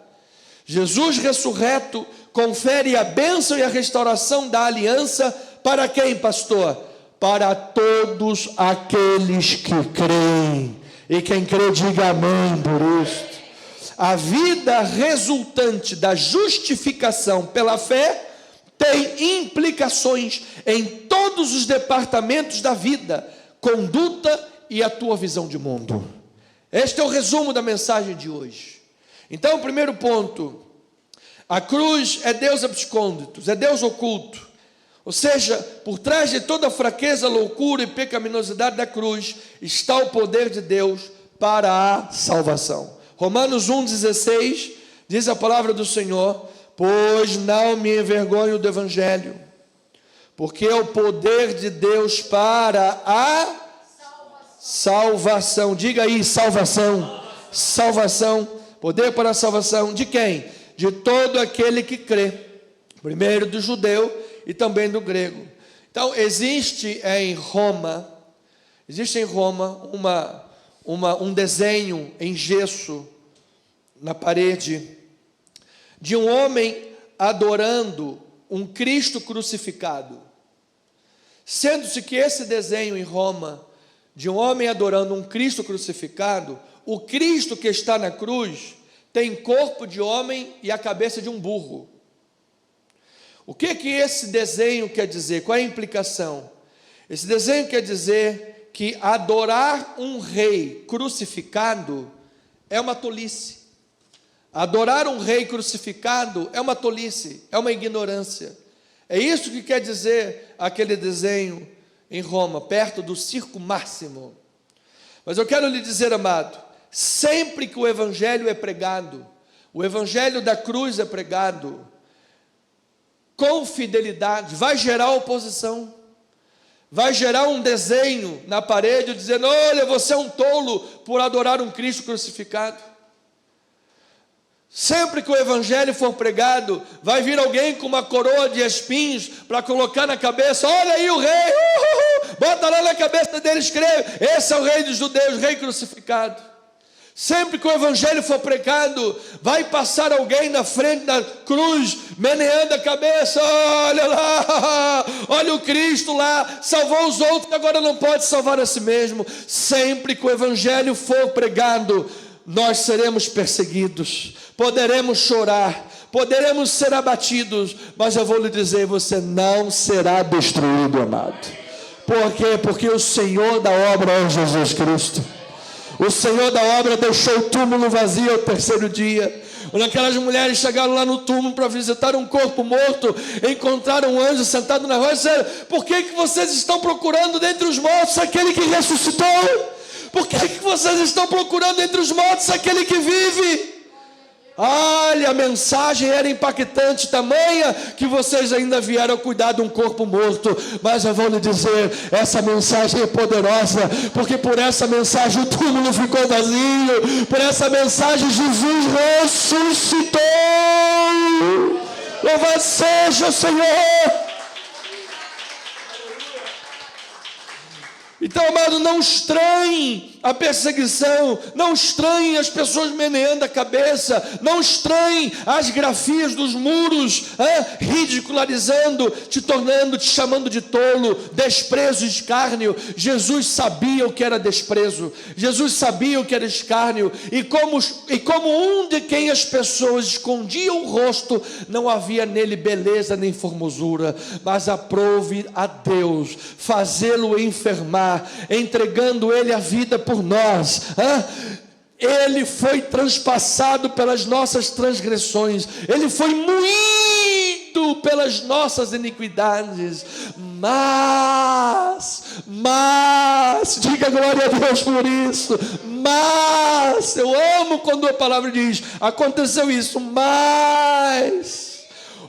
Jesus ressurreto confere a bênção e a restauração da aliança para quem, pastor? Para todos aqueles que creem. E quem crê, diga amém por isso. A vida resultante da justificação pela fé tem implicações em todos os departamentos da vida, conduta e a tua visão de mundo. Este é o resumo da mensagem de hoje. Então, o primeiro ponto: A cruz é Deus abscônditos, é Deus oculto. Ou seja, por trás de toda a fraqueza, loucura e pecaminosidade da cruz, está o poder de Deus para a salvação. Romanos 1,16 diz a palavra do Senhor: pois não me envergonho do Evangelho, porque é o poder de Deus para a salvação. Diga aí, salvação. Salvação, poder para a salvação de quem? De todo aquele que crê, primeiro do judeu e também do grego. Então existe em Roma um desenho em gesso na parede de um homem adorando um Cristo crucificado. Sendo-se que esse desenho em Roma de um homem adorando um Cristo crucificado, o Cristo que está na cruz tem corpo de homem e a cabeça de um burro. O que esse desenho quer dizer? Qual é a implicação? Esse desenho quer dizer que adorar um rei crucificado é uma tolice. Adorar um rei crucificado é uma tolice, é uma ignorância. É isso que quer dizer aquele desenho em Roma, perto do Circo Máximo. Mas eu quero lhe dizer, amado, sempre que o Evangelho é pregado, o Evangelho da cruz é pregado, com fidelidade, vai gerar oposição, vai gerar um desenho na parede dizendo: olha, você é um tolo por adorar um Cristo crucificado. Sempre que o Evangelho for pregado, vai vir alguém com uma coroa de espinhos para colocar na cabeça: olha aí o rei, bota lá na cabeça dele, escreve: esse é o rei dos judeus, rei crucificado. Sempre que o Evangelho for pregado, vai passar alguém na frente da cruz, meneando a cabeça: olha lá, olha o Cristo lá, salvou os outros, agora não pode salvar a si mesmo. Sempre que o Evangelho for pregado, nós seremos perseguidos, poderemos chorar, poderemos ser abatidos, mas eu vou lhe dizer: você não será destruído, amado. Por quê? Porque o Senhor da obra é Jesus Cristo. O Senhor da obra deixou o túmulo vazio ao terceiro dia. Quando aquelas mulheres chegaram lá no túmulo para visitar um corpo morto, encontraram um anjo sentado na rocha e disseram: por que vocês estão procurando dentre os mortos aquele que ressuscitou? Por que vocês estão procurando entre os mortos aquele que vive? Olha, a mensagem era impactante, tamanha que vocês ainda vieram cuidar de um corpo morto. Mas eu vou lhe dizer, essa mensagem é poderosa, porque por essa mensagem o túmulo ficou vazio, por essa mensagem Jesus ressuscitou. Louvado seja o Senhor. Então, amado, não estranhe a perseguição, não estranhe as pessoas meneando a cabeça, não estranhe as grafias dos muros, ridicularizando, te chamando de tolo, desprezo e escárnio. Jesus sabia o que era desprezo, Jesus sabia o que era escárnio, e como um de quem as pessoas escondiam o rosto, não havia nele beleza nem formosura, mas aprove a Deus fazê-lo enfermar, entregando ele a vida por nós. Ele foi transpassado pelas nossas transgressões, ele foi moído pelas nossas iniquidades, mas, diga glória a Deus por isso, mas, eu amo quando a palavra diz, aconteceu isso, mas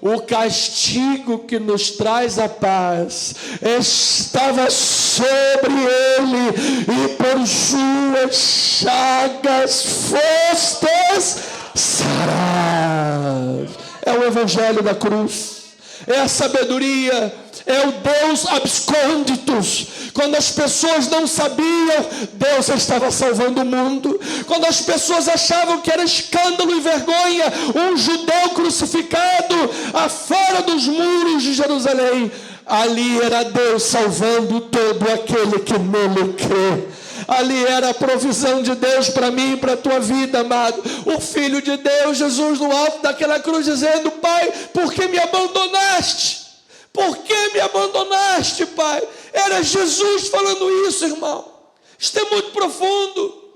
o castigo que nos traz a paz estava sobre ele, e por suas chagas fostes sarados. É o Evangelho da cruz, é a sabedoria, é o Deus abscônditos. Quando as pessoas não sabiam, Deus estava salvando o mundo. Quando as pessoas achavam que era escândalo e vergonha um judeu crucificado afora dos muros de Jerusalém, ali era Deus salvando todo aquele que nele crê. Ali era a provisão de Deus para mim e para a tua vida, amado. O Filho de Deus, Jesus, no alto daquela cruz, dizendo: Pai, por que me abandonaste? Por que me abandonaste, Pai? Era Jesus falando isso, irmão. Isto é muito profundo.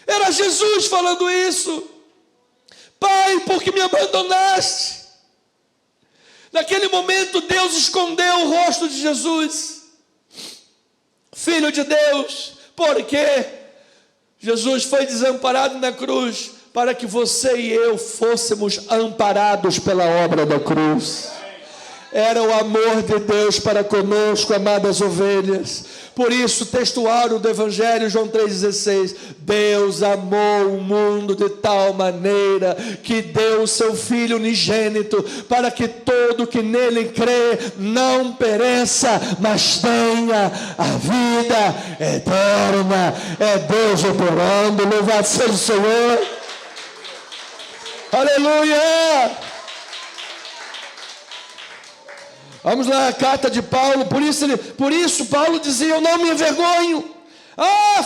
Era Jesus falando isso. Pai, por que me abandonaste? Naquele momento Deus escondeu o rosto de Jesus, Filho de Deus, porque Jesus foi desamparado na cruz, para que você e eu fôssemos amparados pela obra da cruz. Era o amor de Deus para conosco, amadas ovelhas. Por isso, textuário do Evangelho, João 3,16, Deus amou o mundo de tal maneira que deu o seu Filho unigênito, para que todo que nele crê não pereça, mas tenha a vida eterna. É Deus operando, louvado seja o Senhor. Aleluia! Vamos lá, a carta de Paulo. Por isso Paulo dizia: eu não me envergonho.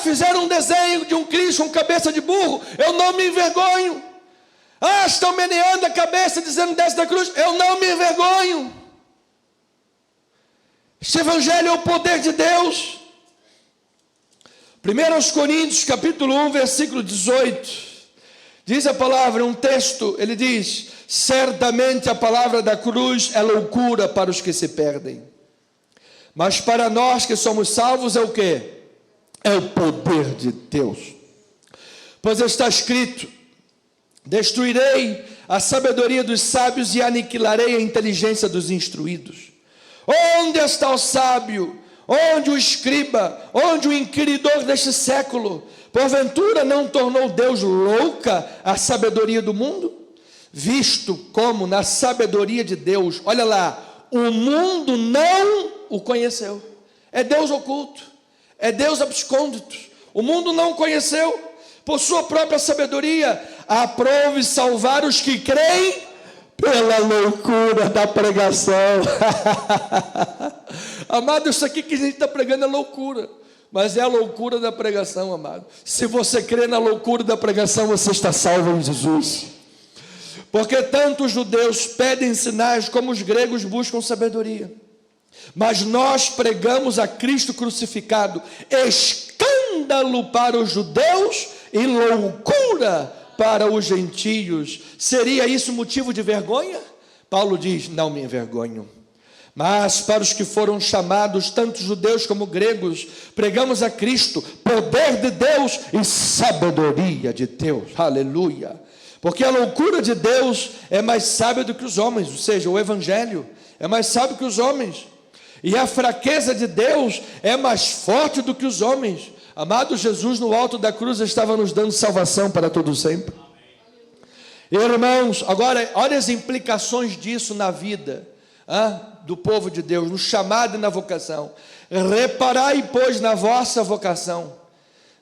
Fizeram um desenho de um Cristo com cabeça de burro, eu não me envergonho. Estão meneando a cabeça dizendo desce da cruz, eu não me envergonho. Este evangelho é o poder de Deus. 1 Coríntios capítulo 1, versículo 18, diz a palavra, um texto, ele diz: certamente a palavra da cruz é loucura para os que se perdem, mas para nós que somos salvos é o quê? É o poder de Deus. Pois está escrito: destruirei a sabedoria dos sábios e aniquilarei a inteligência dos instruídos. Onde está o sábio? Onde o escriba? Onde o inquiridor deste século? Porventura não tornou Deus louca a sabedoria do mundo? Visto como na sabedoria de Deus, olha lá, o mundo não o conheceu. É Deus oculto, é Deus abscôndito. O mundo não o conheceu. Por sua própria sabedoria, aprove salvar os que creem pela loucura da pregação. Amado, isso aqui que a gente está pregando é loucura, mas é a loucura da pregação, amado. Se você crê na loucura da pregação, você está salvo em Jesus. Porque tanto os judeus pedem sinais, como os gregos buscam sabedoria. Mas nós pregamos a Cristo crucificado, escândalo para os judeus e loucura para os gentios. Seria isso motivo de vergonha? Paulo diz: não me envergonho. Mas para os que foram chamados, tanto judeus como gregos, pregamos a Cristo, poder de Deus e sabedoria de Deus. Aleluia. Porque a loucura de Deus é mais sábia do que os homens, ou seja, o evangelho é mais sábio que os homens. E a fraqueza de Deus é mais forte do que os homens. Amado, Jesus no alto da cruz estava nos dando salvação para todo sempre. Irmãos, agora olha as implicações disso na vida do povo de Deus, no chamado e na vocação. Reparai, pois, na vossa vocação,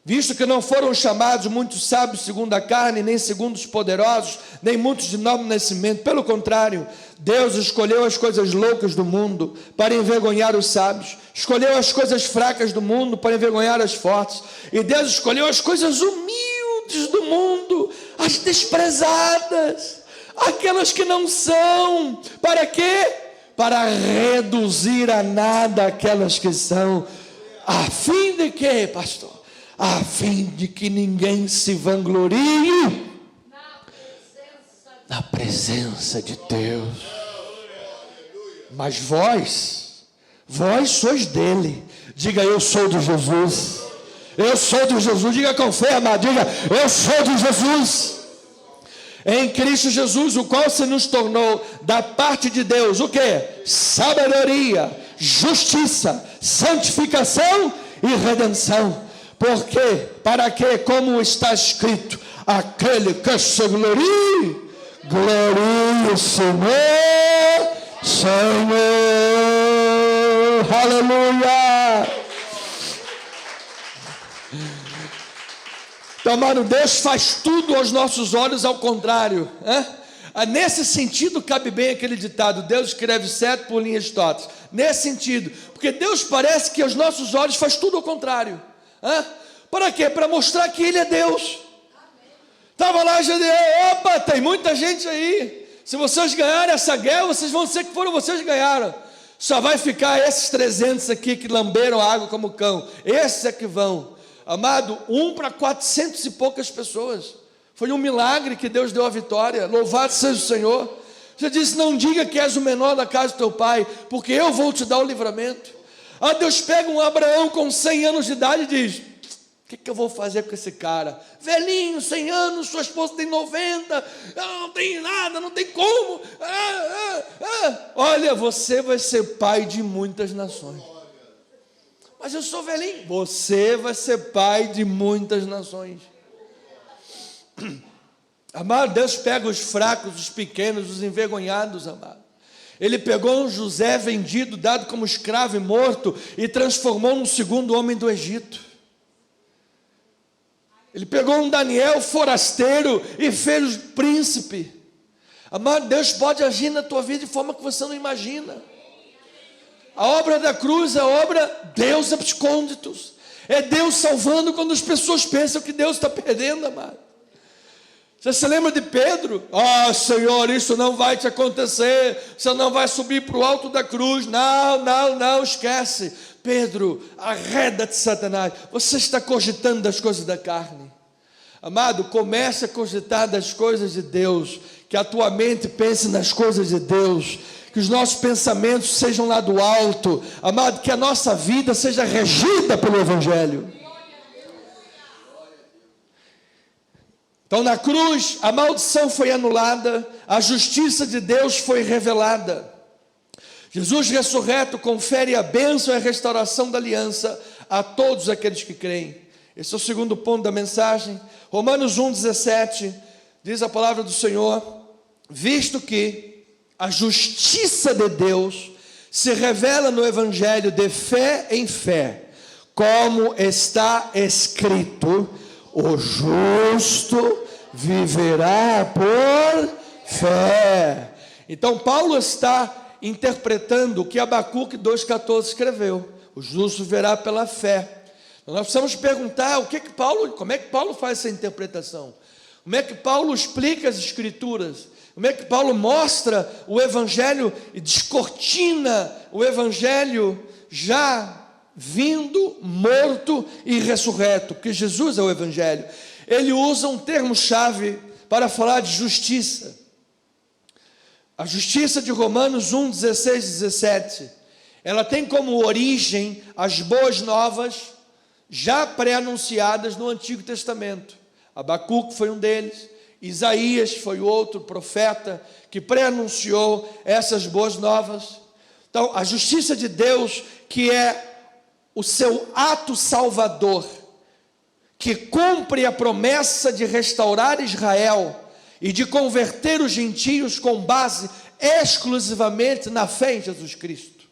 visto que não foram chamados muitos sábios segundo a carne, nem segundo os poderosos, nem muitos de nobre nascimento. Pelo contrário, Deus escolheu as coisas loucas do mundo para envergonhar os sábios, escolheu as coisas fracas do mundo para envergonhar as fortes, e Deus escolheu as coisas humildes do mundo, as desprezadas, aquelas que não são. Para quê? Para reduzir a nada aquelas que são. A fim de quê, pastor? A fim de que ninguém se vanglorie na presença de Deus. Mas vós sois dele. Diga: eu sou de Jesus. Eu sou de Jesus. Diga com fé, amado. Diga: eu sou de Jesus. Em Cristo Jesus, o qual se nos tornou da parte de Deus o que? Sabedoria, justiça, santificação e redenção. Porque, para que, como está escrito, aquele que se glorie, glorie o Senhor, Senhor. Aleluia. Então, amado, Deus faz tudo aos nossos olhos ao contrário. Nesse sentido, cabe bem aquele ditado: Deus escreve certo por linhas tortas. Nesse sentido, porque Deus parece que aos nossos olhos faz tudo ao contrário. Para quê? Para mostrar que Ele é Deus. Estava lá, opa, tem muita gente aí. Se vocês ganharem essa guerra, vocês vão ser que foram vocês ganharam. Só vai ficar esses 300 aqui que lamberam a água como cão. Esses é que vão. Amado, 1 para 400 e poucas pessoas Foi um milagre que Deus deu a vitória. Louvado seja o Senhor. Você disse: não diga que és o menor da casa do teu pai, porque eu vou te dar o livramento. Deus pega um Abraão com 100 anos de idade e diz: o que eu vou fazer com esse cara? Velhinho, 100 anos, sua esposa tem 90, não tem nada, não tem como. Olha, você vai ser pai de muitas nações. Mas eu sou velhinho. Você vai ser pai de muitas nações. Amado, Deus pega os fracos, os pequenos, os envergonhados, amado. Ele pegou um José vendido, dado como escravo e morto, e transformou num segundo homem do Egito. Ele pegou um Daniel forasteiro e fez príncipe. Amado, Deus pode agir na tua vida de forma que você não imagina. A obra da cruz é a obra Deus absconditus. É Deus salvando quando as pessoas pensam que Deus está perdendo, amado. Você se lembra de Pedro? Senhor, isso não vai te acontecer. Você não vai subir para o alto da cruz. Não, esquece. Pedro, arreda-te, Satanás. Você está cogitando das coisas da carne. Amado, comece a cogitar das coisas de Deus. Que a tua mente pense nas coisas de Deus. Que os nossos pensamentos sejam lá do alto. Amado, que a nossa vida seja regida pelo Evangelho. Então, na cruz, a maldição foi anulada, a justiça de Deus foi revelada. Jesus ressurreto confere a bênção e a restauração da aliança a todos aqueles que creem. Esse é o segundo ponto da mensagem. Romanos 1,17 diz a palavra do Senhor: visto que a justiça de Deus se revela no Evangelho de fé em fé, como está escrito: o justo viverá por fé. Então Paulo está interpretando o que Abacuque 2,14 escreveu: o justo viverá pela fé. Então nós precisamos perguntar como é que Paulo faz essa interpretação? Como é que Paulo explica as Escrituras? Como é que Paulo mostra o Evangelho e descortina o Evangelho já vindo, morto e ressurreto? Porque Jesus é o Evangelho. Ele usa um termo-chave para falar de justiça. A justiça de Romanos 1, 16 e 17, ela tem como origem as boas novas já pré-anunciadas no Antigo Testamento. Abacuque foi um deles, Isaías foi o outro profeta que pré-anunciou essas boas novas. Então, a justiça de Deus, que é o seu ato salvador, que cumpre a promessa de restaurar Israel e de converter os gentios com base exclusivamente na fé em Jesus Cristo.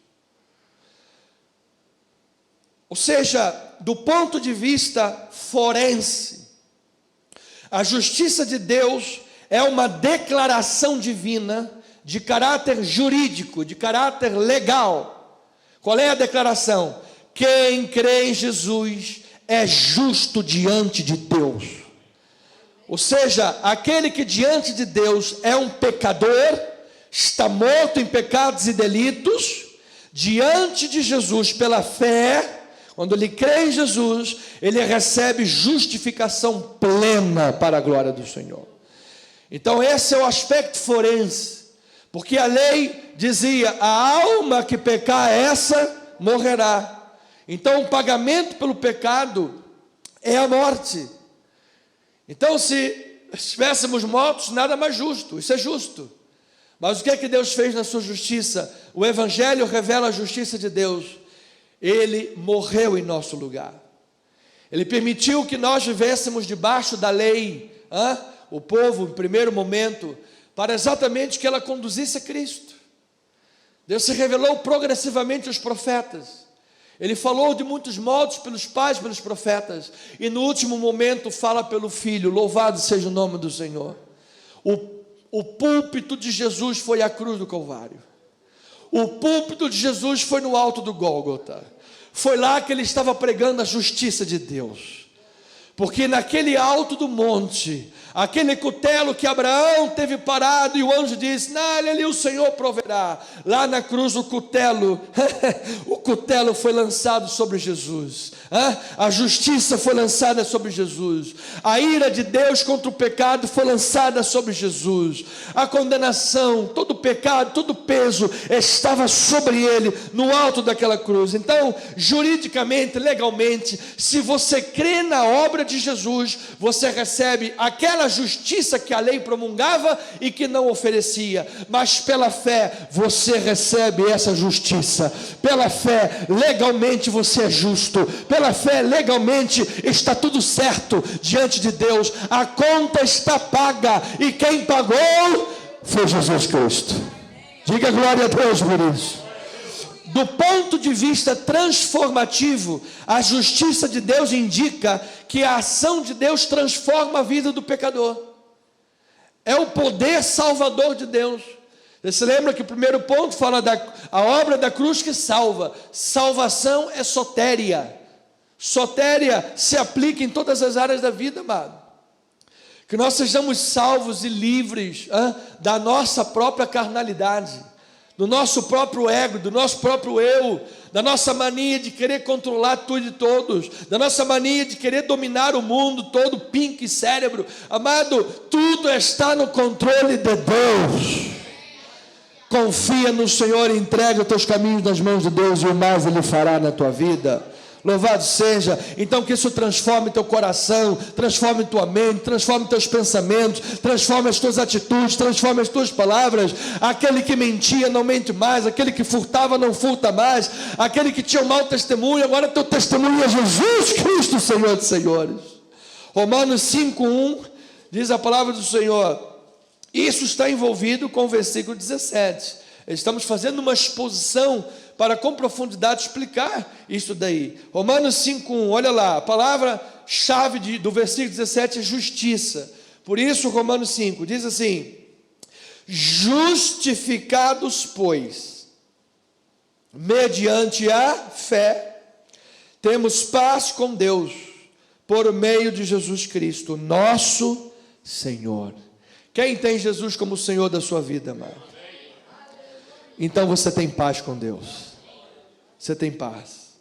Ou seja, do ponto de vista forense, a justiça de Deus é uma declaração divina de caráter jurídico, de caráter legal. Qual é a declaração? Quem crê em Jesus é justo diante de Deus. Ou seja, aquele que diante de Deus é um pecador, está morto em pecados e delitos, diante de Jesus pela fé, quando ele crê em Jesus, ele recebe justificação plena para a glória do Senhor. Então esse é o aspecto forense, porque a lei dizia: a alma que pecar essa morrerá. Então o pagamento pelo pecado é a morte. Então se estivéssemos mortos, nada mais justo, isso é justo. Mas o que é que Deus fez na sua justiça? O Evangelho revela a justiça de Deus. Ele morreu em nosso lugar. Ele permitiu que nós vivêssemos debaixo da lei, o povo em primeiro momento, para exatamente que ela conduzisse a Cristo. Deus se revelou progressivamente aos profetas. Ele falou de muitos modos pelos pais, pelos profetas, e no último momento fala pelo Filho. Louvado seja o nome do Senhor. O púlpito de Jesus foi a cruz do Calvário. O púlpito de Jesus foi no alto do Gólgota. Foi lá que ele estava pregando a justiça de Deus. Porque naquele alto do monte, aquele cutelo que Abraão teve parado e o anjo disse: não, ali o Senhor proverá. Lá na cruz o cutelo foi lançado sobre Jesus, a justiça foi lançada sobre Jesus, a ira de Deus contra o pecado foi lançada sobre Jesus, a condenação, todo o pecado, todo o peso estava sobre ele, no alto daquela cruz. Então, juridicamente, legalmente, se você crê na obra de Jesus, você recebe aquela justiça que a lei promulgava e que não oferecia, mas pela fé você recebe essa justiça. Pela fé, legalmente você é justo. Pela fé, legalmente está tudo certo diante de Deus. A conta está paga e quem pagou foi Jesus Cristo. Diga glória a Deus por isso. Do ponto de vista transformativo, a justiça de Deus indica que a ação de Deus transforma a vida do pecador. É o poder salvador de Deus. Você lembra que o primeiro ponto fala a obra da cruz que salva. Salvação é sotéria. Sotéria se aplica em todas as áreas da vida, amado. Que nós sejamos salvos e livres da nossa própria carnalidade, do nosso próprio ego, do nosso próprio eu, da nossa mania de querer controlar tudo e todos, da nossa mania de querer dominar o mundo todo, pinque e cérebro. Amado, tudo está no controle de Deus. Confia no Senhor, entrega os teus caminhos nas mãos de Deus e o mais Ele fará na tua vida. Louvado seja. Então que isso transforme teu coração, transforme tua mente, transforme teus pensamentos, transforme as tuas atitudes, transforme as tuas palavras. Aquele que mentia não mente mais, aquele que furtava não furta mais, aquele que tinha um mau testemunho, agora teu testemunho é Jesus Cristo, Senhor dos senhores. Romanos 5:1 diz a palavra do Senhor. Isso está envolvido com o versículo 17. Estamos fazendo uma exposição para com profundidade explicar isso daí. Romanos 5:1, olha lá, a palavra-chave do versículo 17 é justiça. Por isso, Romanos 5 diz assim: justificados, pois, mediante a fé, temos paz com Deus, por meio de Jesus Cristo, nosso Senhor. Quem tem Jesus como Senhor da sua vida, amado? Então você tem paz com Deus. Você tem paz.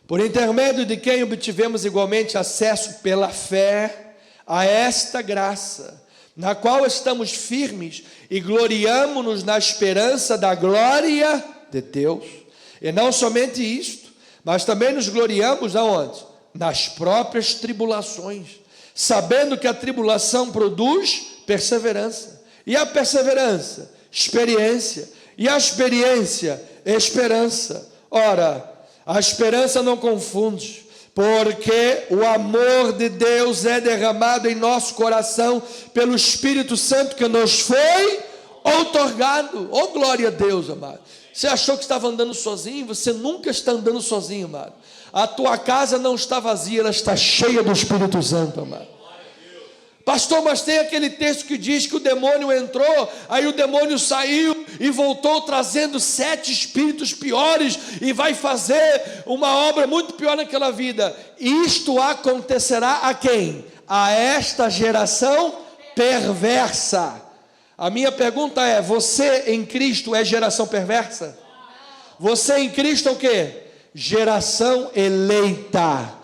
Por intermédio de quem obtivemos igualmente acesso pela fé a esta graça, na qual estamos firmes e gloriamo-nos na esperança da glória de Deus. E não somente isto, mas também nos gloriamos aonde? Nas próprias tribulações, sabendo que a tribulação produz perseverança, e a perseverança, experiência, e a experiência, esperança. Ora, a esperança não confunde, porque o amor de Deus é derramado em nosso coração pelo Espírito Santo que nos foi outorgado. Oh, glória a Deus, amado. Você achou que estava andando sozinho? Você nunca está andando sozinho, amado. A tua casa não está vazia, ela está cheia do Espírito Santo, amado. Pastor, mas tem aquele texto que diz que o demônio entrou, aí o demônio saiu e voltou trazendo 7 espíritos piores e vai fazer uma obra muito pior naquela vida. Isto acontecerá a quem? A esta geração perversa. A minha pergunta é: você em Cristo é geração perversa? Você em Cristo é o quê? Geração eleita,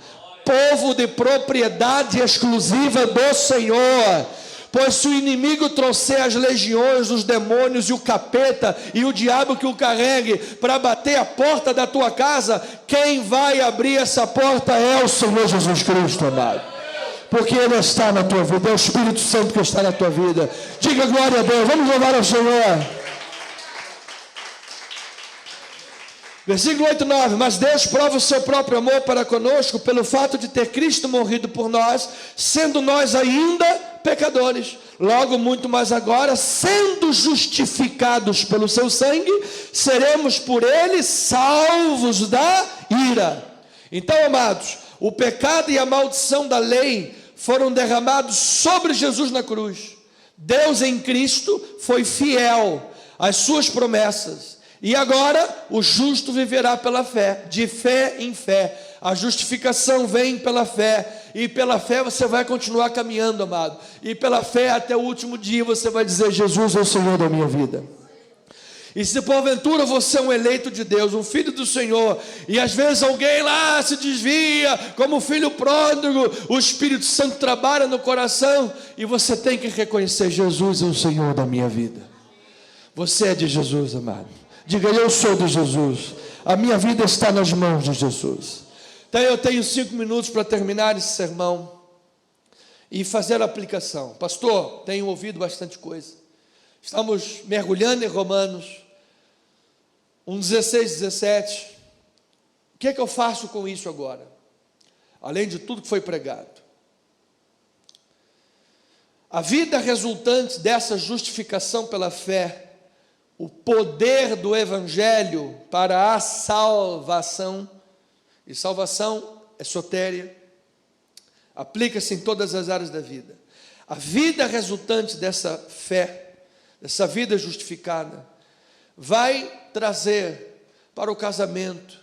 povo de propriedade exclusiva do Senhor. Pois se o inimigo trouxer as legiões, os demônios e o capeta e o diabo que o carregue para bater a porta da tua casa, quem vai abrir essa porta é o Senhor Jesus Cristo, amado. Porque Ele está na tua vida, é o Espírito Santo que está na tua vida. Diga glória a Deus, vamos louvar ao Senhor. Versículo 8, 9, mas Deus prova o seu próprio amor para conosco, pelo fato de ter Cristo morrido por nós, sendo nós ainda pecadores. Logo, muito mais agora, sendo justificados pelo seu sangue, seremos por ele salvos da ira. Então, amados, o pecado e a maldição da lei foram derramados sobre Jesus na cruz. Deus em Cristo foi fiel às suas promessas. E agora o justo viverá pela fé, de fé em fé. A justificação vem pela fé. e pela fé você vai continuar caminhando, amado, e pela fé até o último dia você vai dizer: Jesus é o Senhor da minha vida. E se porventura você é um eleito de Deus, um filho do Senhor, e às vezes alguém lá se desvia, como filho pródigo, o Espírito Santo trabalha no coração, e você tem que reconhecer: Jesus é o Senhor da minha vida. Você é de Jesus, amado. Diga: eu sou de Jesus, a minha vida está nas mãos de Jesus. Então eu tenho 5 minutos para terminar esse sermão e fazer a aplicação. Pastor, tenho ouvido bastante coisa. Estamos mergulhando em Romanos 16, 17. O que é que eu faço com isso agora? Além de tudo que foi pregado. A vida resultante dessa justificação pela fé, o poder do Evangelho para a salvação, e salvação é sotéria, aplica-se em todas as áreas da vida. A vida resultante dessa fé, dessa vida justificada, vai trazer para o casamento,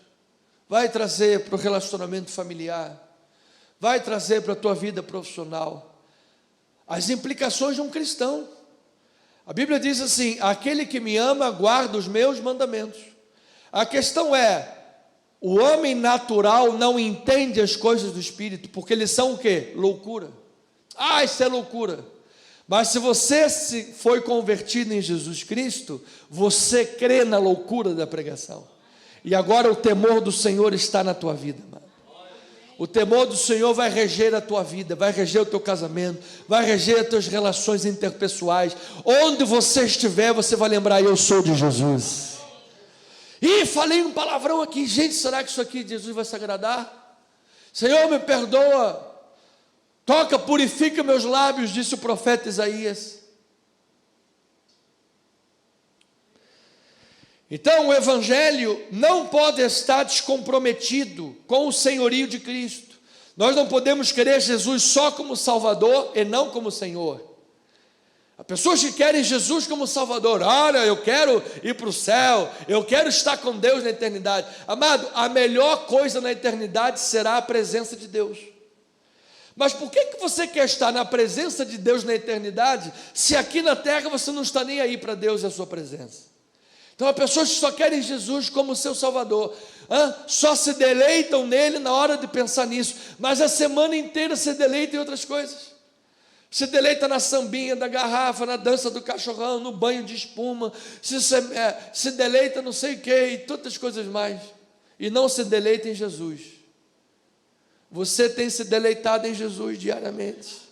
vai trazer para o relacionamento familiar, vai trazer para a tua vida profissional as implicações de um cristão. A Bíblia diz assim: aquele que me ama guarda os meus mandamentos. A questão é, o homem natural não entende as coisas do Espírito, porque eles são o quê? Loucura. Isso é loucura. Mas se você foi convertido em Jesus Cristo, você crê na loucura da pregação. E agora o temor do Senhor está na tua vida, mano. O temor do Senhor vai reger a tua vida, vai reger o teu casamento, vai reger as tuas relações interpessoais. Onde você estiver, você vai lembrar: eu sou de Jesus. Ih, falei um palavrão aqui, gente, será que isso aqui Jesus vai se agradar? Senhor, me perdoa. Toca, purifica meus lábios, disse o profeta Isaías. Então o Evangelho não pode estar descomprometido com o senhorio de Cristo. Nós não podemos querer Jesus só como Salvador e não como Senhor. Há pessoas que querem Jesus como Salvador. Olha, eu quero ir para o céu, eu quero estar com Deus na eternidade. Amado, a melhor coisa na eternidade será a presença de Deus. Mas por que você quer estar na presença de Deus na eternidade, se aqui na terra você não está nem aí para Deus e a sua presença? Então há pessoas que só querem Jesus como seu Salvador, só se deleitam nele na hora de pensar nisso, mas a semana inteira se deleita em outras coisas. Se deleita na sambinha da garrafa, na dança do cachorrão, no banho de espuma, se deleita não sei o que, e tantas coisas mais, e não se deleita em Jesus. Você tem se deleitado em Jesus diariamente.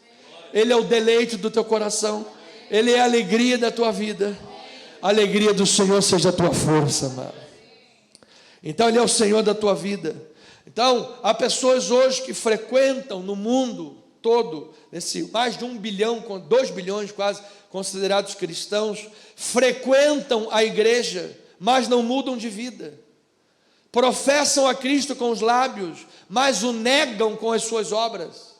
Ele é o deleite do teu coração. Ele é a alegria da tua vida. A alegria do Senhor seja a tua força, amado. Então Ele é o Senhor da tua vida. Então há pessoas hoje que frequentam no mundo todo, nesse mais de 1 bilhão, 2 bilhões quase, considerados cristãos, frequentam a igreja, mas não mudam de vida. Professam a Cristo com os lábios, mas o negam com as suas obras.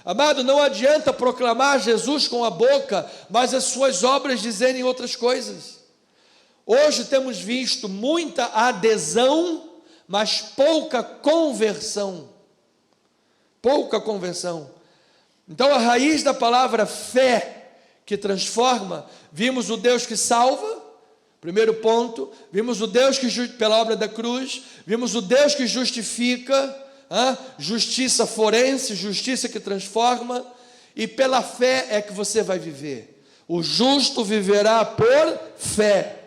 Amado, não adianta proclamar Jesus com a boca, mas as suas obras dizerem outras coisas. Hoje temos visto muita adesão, mas pouca conversão. Pouca conversão. Então a raiz da palavra fé, que transforma, vimos o Deus que salva, primeiro ponto, vimos o Deus que pela obra da cruz, vimos o Deus que justifica, justiça forense, justiça que transforma, e pela fé é que você vai viver. O justo viverá por fé.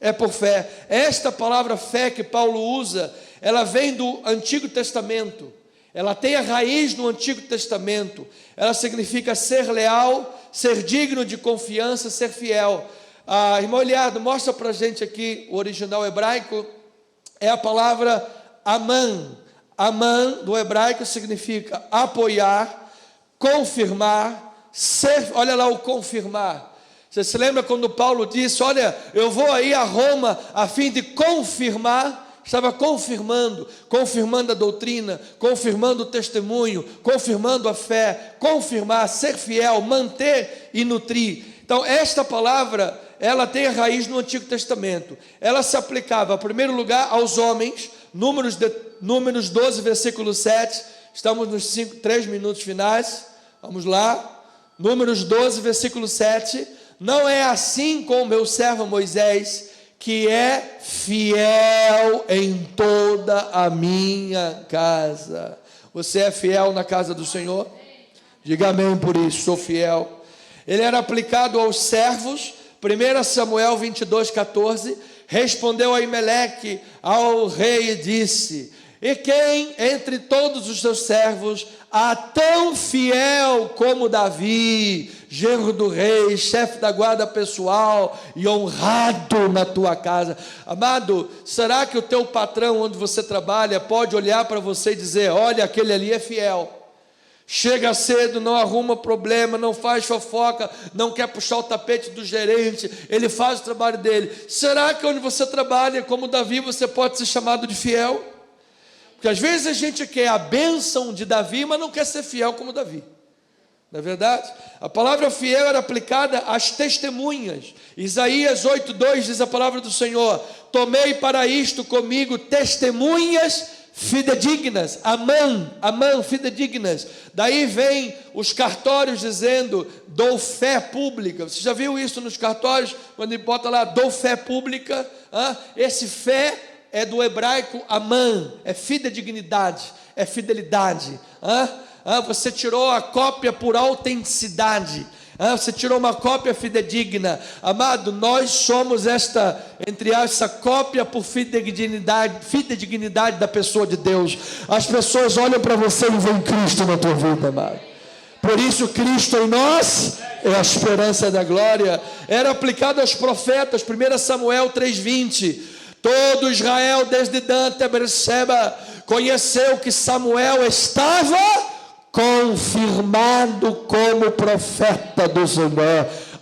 É por fé. Esta palavra fé que Paulo usa, ela vem do Antigo Testamento. Ela tem a raiz no Antigo Testamento. Ela significa ser leal, ser digno de confiança, ser fiel. Irmão Eliardo, mostra para a gente aqui o original hebraico. É a palavra aman. Aman do hebraico significa apoiar, confirmar, ser. Olha lá o confirmar. Você se lembra quando Paulo disse: olha, eu vou aí a Roma a fim de confirmar? Estava confirmando a doutrina, confirmando o testemunho, confirmando a fé, confirmar, ser fiel, manter e nutrir. Então esta palavra, ela tem a raiz no Antigo Testamento. Ela se aplicava, em primeiro lugar, aos homens. Números 12, versículo 7, Estamos nos 3 minutos finais. Vamos lá. Números 12, versículo 7. Não é assim com o meu servo Moisés, que é fiel em toda a minha casa. Você é fiel na casa do Senhor? Diga amém por isso, sou fiel. Ele era aplicado aos servos. 1 Samuel 22, 14. Respondeu Aimeleque ao rei e disse: e quem entre todos os seus servos há tão fiel como Davi, genro do rei, chefe da guarda pessoal e honrado na tua casa? Amado, será que o teu patrão onde você trabalha pode olhar para você e dizer: olha, aquele ali é fiel, chega cedo, não arruma problema, não faz fofoca, não quer puxar o tapete do gerente, ele faz o trabalho dele? Será que onde você trabalha, como Davi, você pode ser chamado de fiel? Porque às vezes a gente quer a bênção de Davi, mas não quer ser fiel como Davi. Não é verdade? A palavra fiel era aplicada às testemunhas. Isaías 8:2 diz a palavra do Senhor: tomei para isto comigo testemunhas fidedignas. Amã, fidedignas. Daí vem os cartórios dizendo: dou fé pública. Você já viu isso nos cartórios? Quando ele bota lá, dou fé pública. Esse fé é do hebraico amã, é fidedignidade, é fidelidade. Você tirou a cópia por autenticidade. Você tirou uma cópia fidedigna. Amado, nós somos essa cópia por fidedignidade da pessoa de Deus. As pessoas olham para você e veem Cristo na tua vida, amado. Por isso Cristo em nós é a esperança da glória. Era aplicado aos profetas. 1 Samuel 3:20. Todo Israel, desde Dan até Berseba, conheceu que Samuel estava confirmado como profeta do Senhor.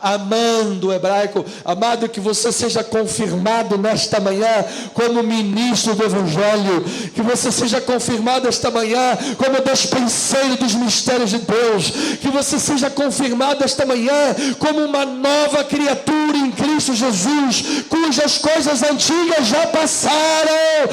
Amando o hebraico. Amado, que você seja confirmado nesta manhã como ministro do Evangelho, que você seja confirmado esta manhã como despenseiro dos mistérios de Deus, que você seja confirmado esta manhã como uma nova criatura em Cristo Jesus, cujas coisas antigas já passaram,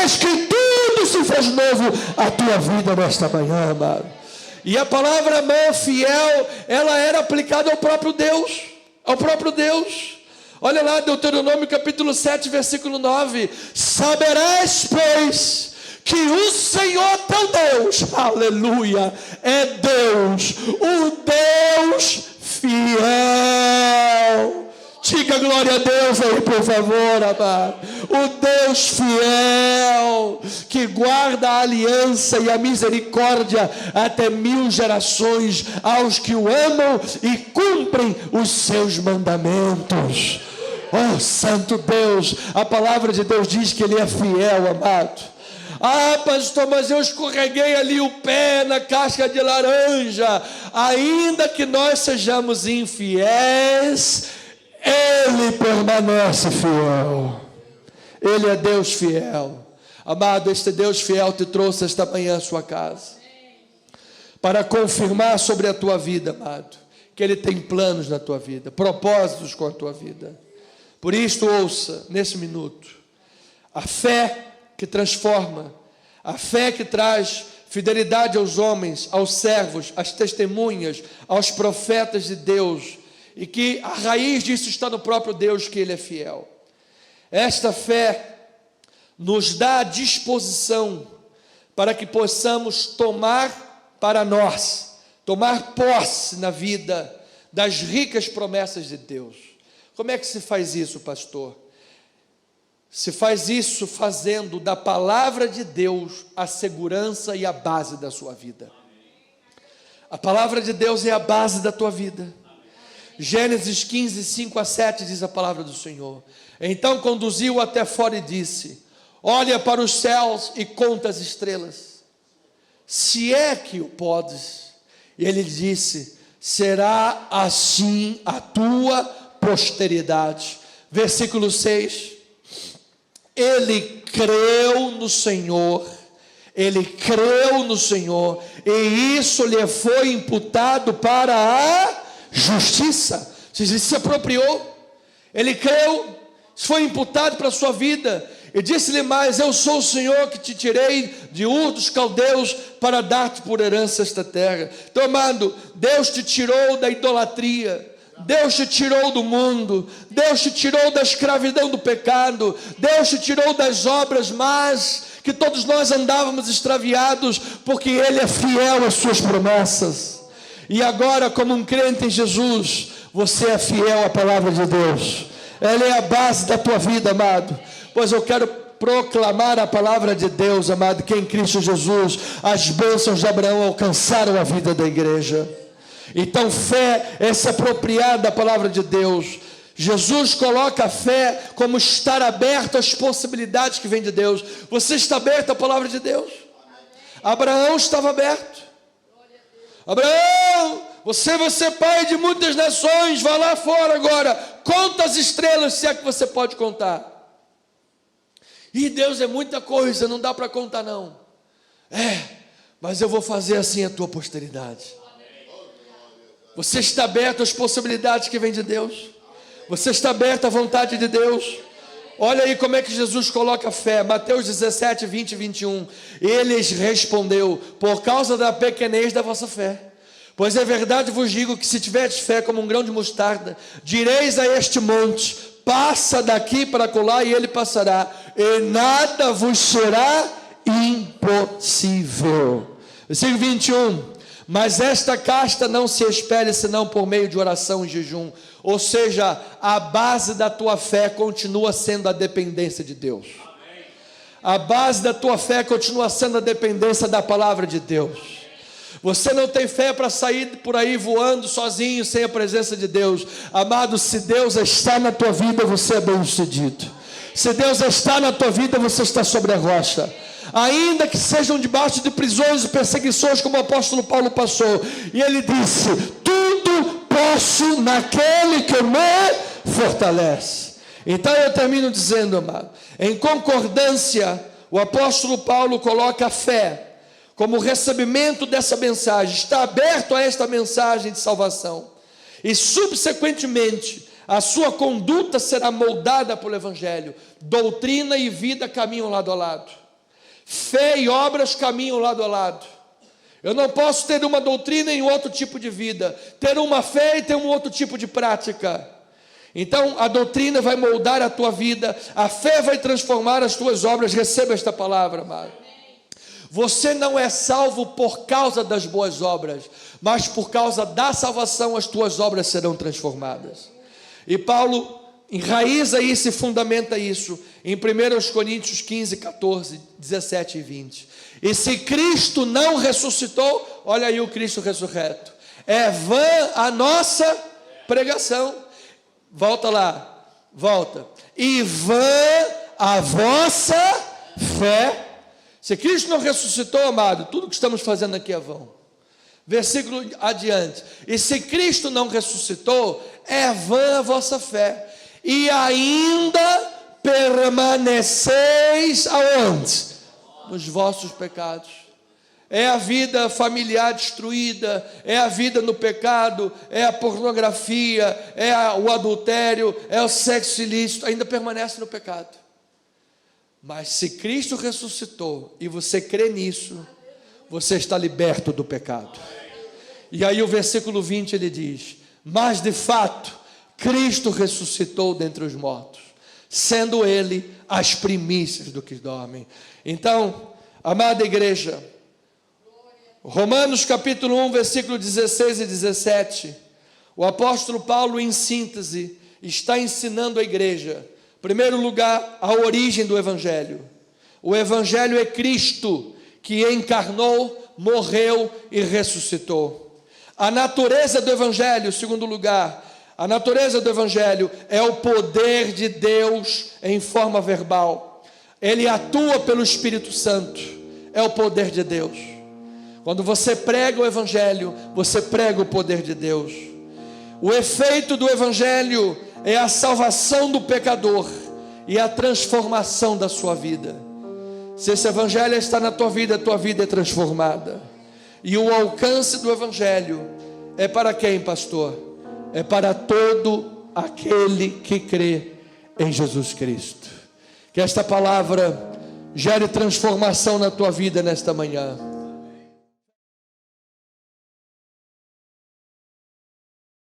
eis que tudo se fez novo a tua vida nesta manhã, amado. E a palavra amã, fiel, ela era aplicada ao próprio Deus. Ao próprio Deus. Olha lá, Deuteronômio capítulo 7, versículo 9. Saberás, pois, que o Senhor teu Deus, aleluia, é Deus, o Deus fiel. Diga glória a Deus aí, por favor, amado. O Deus fiel, que guarda a aliança e a misericórdia até 1000 gerações aos que o amam e cumprem os seus mandamentos. Oh, santo Deus, a palavra de Deus diz que Ele é fiel, amado. Pastor, mas eu escorreguei ali o pé na casca de laranja. Ainda que nós sejamos infiéis, Ele permanece fiel. Ele é Deus fiel. Amado, este Deus fiel te trouxe esta manhã à sua casa para confirmar sobre a tua vida, amado, que Ele tem planos na tua vida, propósitos com a tua vida. Por isto, ouça nesse minuto: a fé que transforma, a fé que traz fidelidade aos homens, aos servos, às testemunhas, aos profetas de Deus, e que a raiz disso está no próprio Deus, que Ele é fiel. Esta fé nos dá a disposição para que possamos tomar para nós, tomar posse na vida das ricas promessas de Deus. Como é que se faz isso, pastor? Se faz isso fazendo da palavra de Deus a segurança e a base da sua vida. A palavra de Deus é a base da tua vida. Gênesis 15, 5 a 7 diz a palavra do Senhor. Então conduziu-o até fora e disse: olha para os céus e conta as estrelas, se é que o podes. E ele disse: será assim a tua posteridade. Versículo 6. Ele creu no Senhor, e isso lhe foi imputado para a justiça. Ele se apropriou, ele creu, foi imputado para a sua vida, E disse-lhe mais: eu sou o Senhor que te tirei de Ur dos Caldeus para dar-te por herança esta terra. Então, amado, Deus te tirou da idolatria, Deus te tirou do mundo, Deus te tirou da escravidão do pecado, Deus te tirou das obras más que todos nós andávamos extraviados, porque Ele é fiel às suas promessas. E agora, como um crente em Jesus, você é fiel à palavra de Deus. Ela é a base da tua vida, amado. Pois eu quero proclamar a palavra de Deus, amado, que em Cristo Jesus as bênçãos de Abraão alcançaram a vida da igreja. Então fé é se apropriar da palavra de Deus. Jesus coloca a fé como estar aberto às possibilidades que vêm de Deus. Você está aberto à palavra de Deus? Abraão estava aberto. Abraão, você vai ser pai de muitas nações, vá lá fora agora, conta as estrelas, se é que você pode contar. E Deus é muita coisa, não dá para contar não. Mas eu vou fazer assim a tua posteridade. Você está aberto às possibilidades que vêm de Deus? Você está aberto à vontade de Deus? Olha aí como é que Jesus coloca a fé. Mateus 17, 20 e 21. Eles respondeu: por causa da pequenez da vossa fé. Pois é verdade vos digo que se tiverdes fé como um grão de mostarda, direis a este monte: passa daqui para acolá, e ele passará, e nada vos será impossível. Versículo 21. Mas esta casta não se espere senão por meio de oração e jejum. Ou seja, a base da tua fé continua sendo a dependência de Deus. A base da tua fé continua sendo a dependência da palavra de Deus. Você não tem fé para sair por aí voando sozinho, sem a presença de Deus. Amado, se Deus está na tua vida, você é bem-sucedido. Se Deus está na tua vida, você está sobre a rocha. Ainda que sejam debaixo de prisões e perseguições, como o apóstolo Paulo passou. E ele disse: tudo posso naquele que me fortalece. Então eu termino dizendo, amado, em concordância, o apóstolo Paulo coloca a fé como recebimento dessa mensagem, está aberto a esta mensagem de salvação, e subsequentemente a sua conduta será moldada pelo Evangelho. Doutrina e vida caminham lado a lado, fé e obras caminham lado a lado. Eu não posso ter uma doutrina e um outro tipo de vida, ter uma fé e ter um outro tipo de prática. Então a doutrina vai moldar a tua vida, a fé vai transformar as tuas obras. Receba esta palavra, amado. Você não é salvo por causa das boas obras, mas por causa da salvação as tuas obras serão transformadas. E Paulo enraiza isso e fundamenta isso em 1 Coríntios 15, 14, 17 e 20. E se Cristo não ressuscitou, olha aí o Cristo ressurreto, é vã a nossa pregação. Volta lá, volta. E vã a vossa fé. Se Cristo não ressuscitou, amado, tudo que estamos fazendo aqui é vão. Versículo adiante. E se Cristo não ressuscitou, é vã a vossa fé. E ainda permaneceis aonde? Nos vossos pecados. É a vida familiar destruída, é a vida no pecado, é a pornografia, é o adultério, é o sexo ilícito, ainda permanece no pecado. Mas se Cristo ressuscitou e você crê nisso, você está liberto do pecado. E aí o versículo 20 ele diz: mas de fato Cristo ressuscitou dentre os mortos, sendo Ele as primícias do que dormem. Então, amada igreja, Romanos capítulo 1, versículo 16 e 17, o apóstolo Paulo, em síntese, está ensinando a igreja, em primeiro lugar, a origem do Evangelho. O Evangelho é Cristo, que encarnou, morreu e ressuscitou. A natureza do Evangelho, em segundo lugar, a natureza do Evangelho é o poder de Deus em forma verbal. Ele atua pelo Espírito Santo, é o poder de Deus. Quando você prega o Evangelho, você prega o poder de Deus. O efeito do Evangelho é a salvação do pecador e a transformação da sua vida. Se esse Evangelho está na tua vida é transformada. E o alcance do Evangelho é para quem, pastor? É para todo aquele que crê em Jesus Cristo. Que esta palavra gere transformação na tua vida nesta manhã.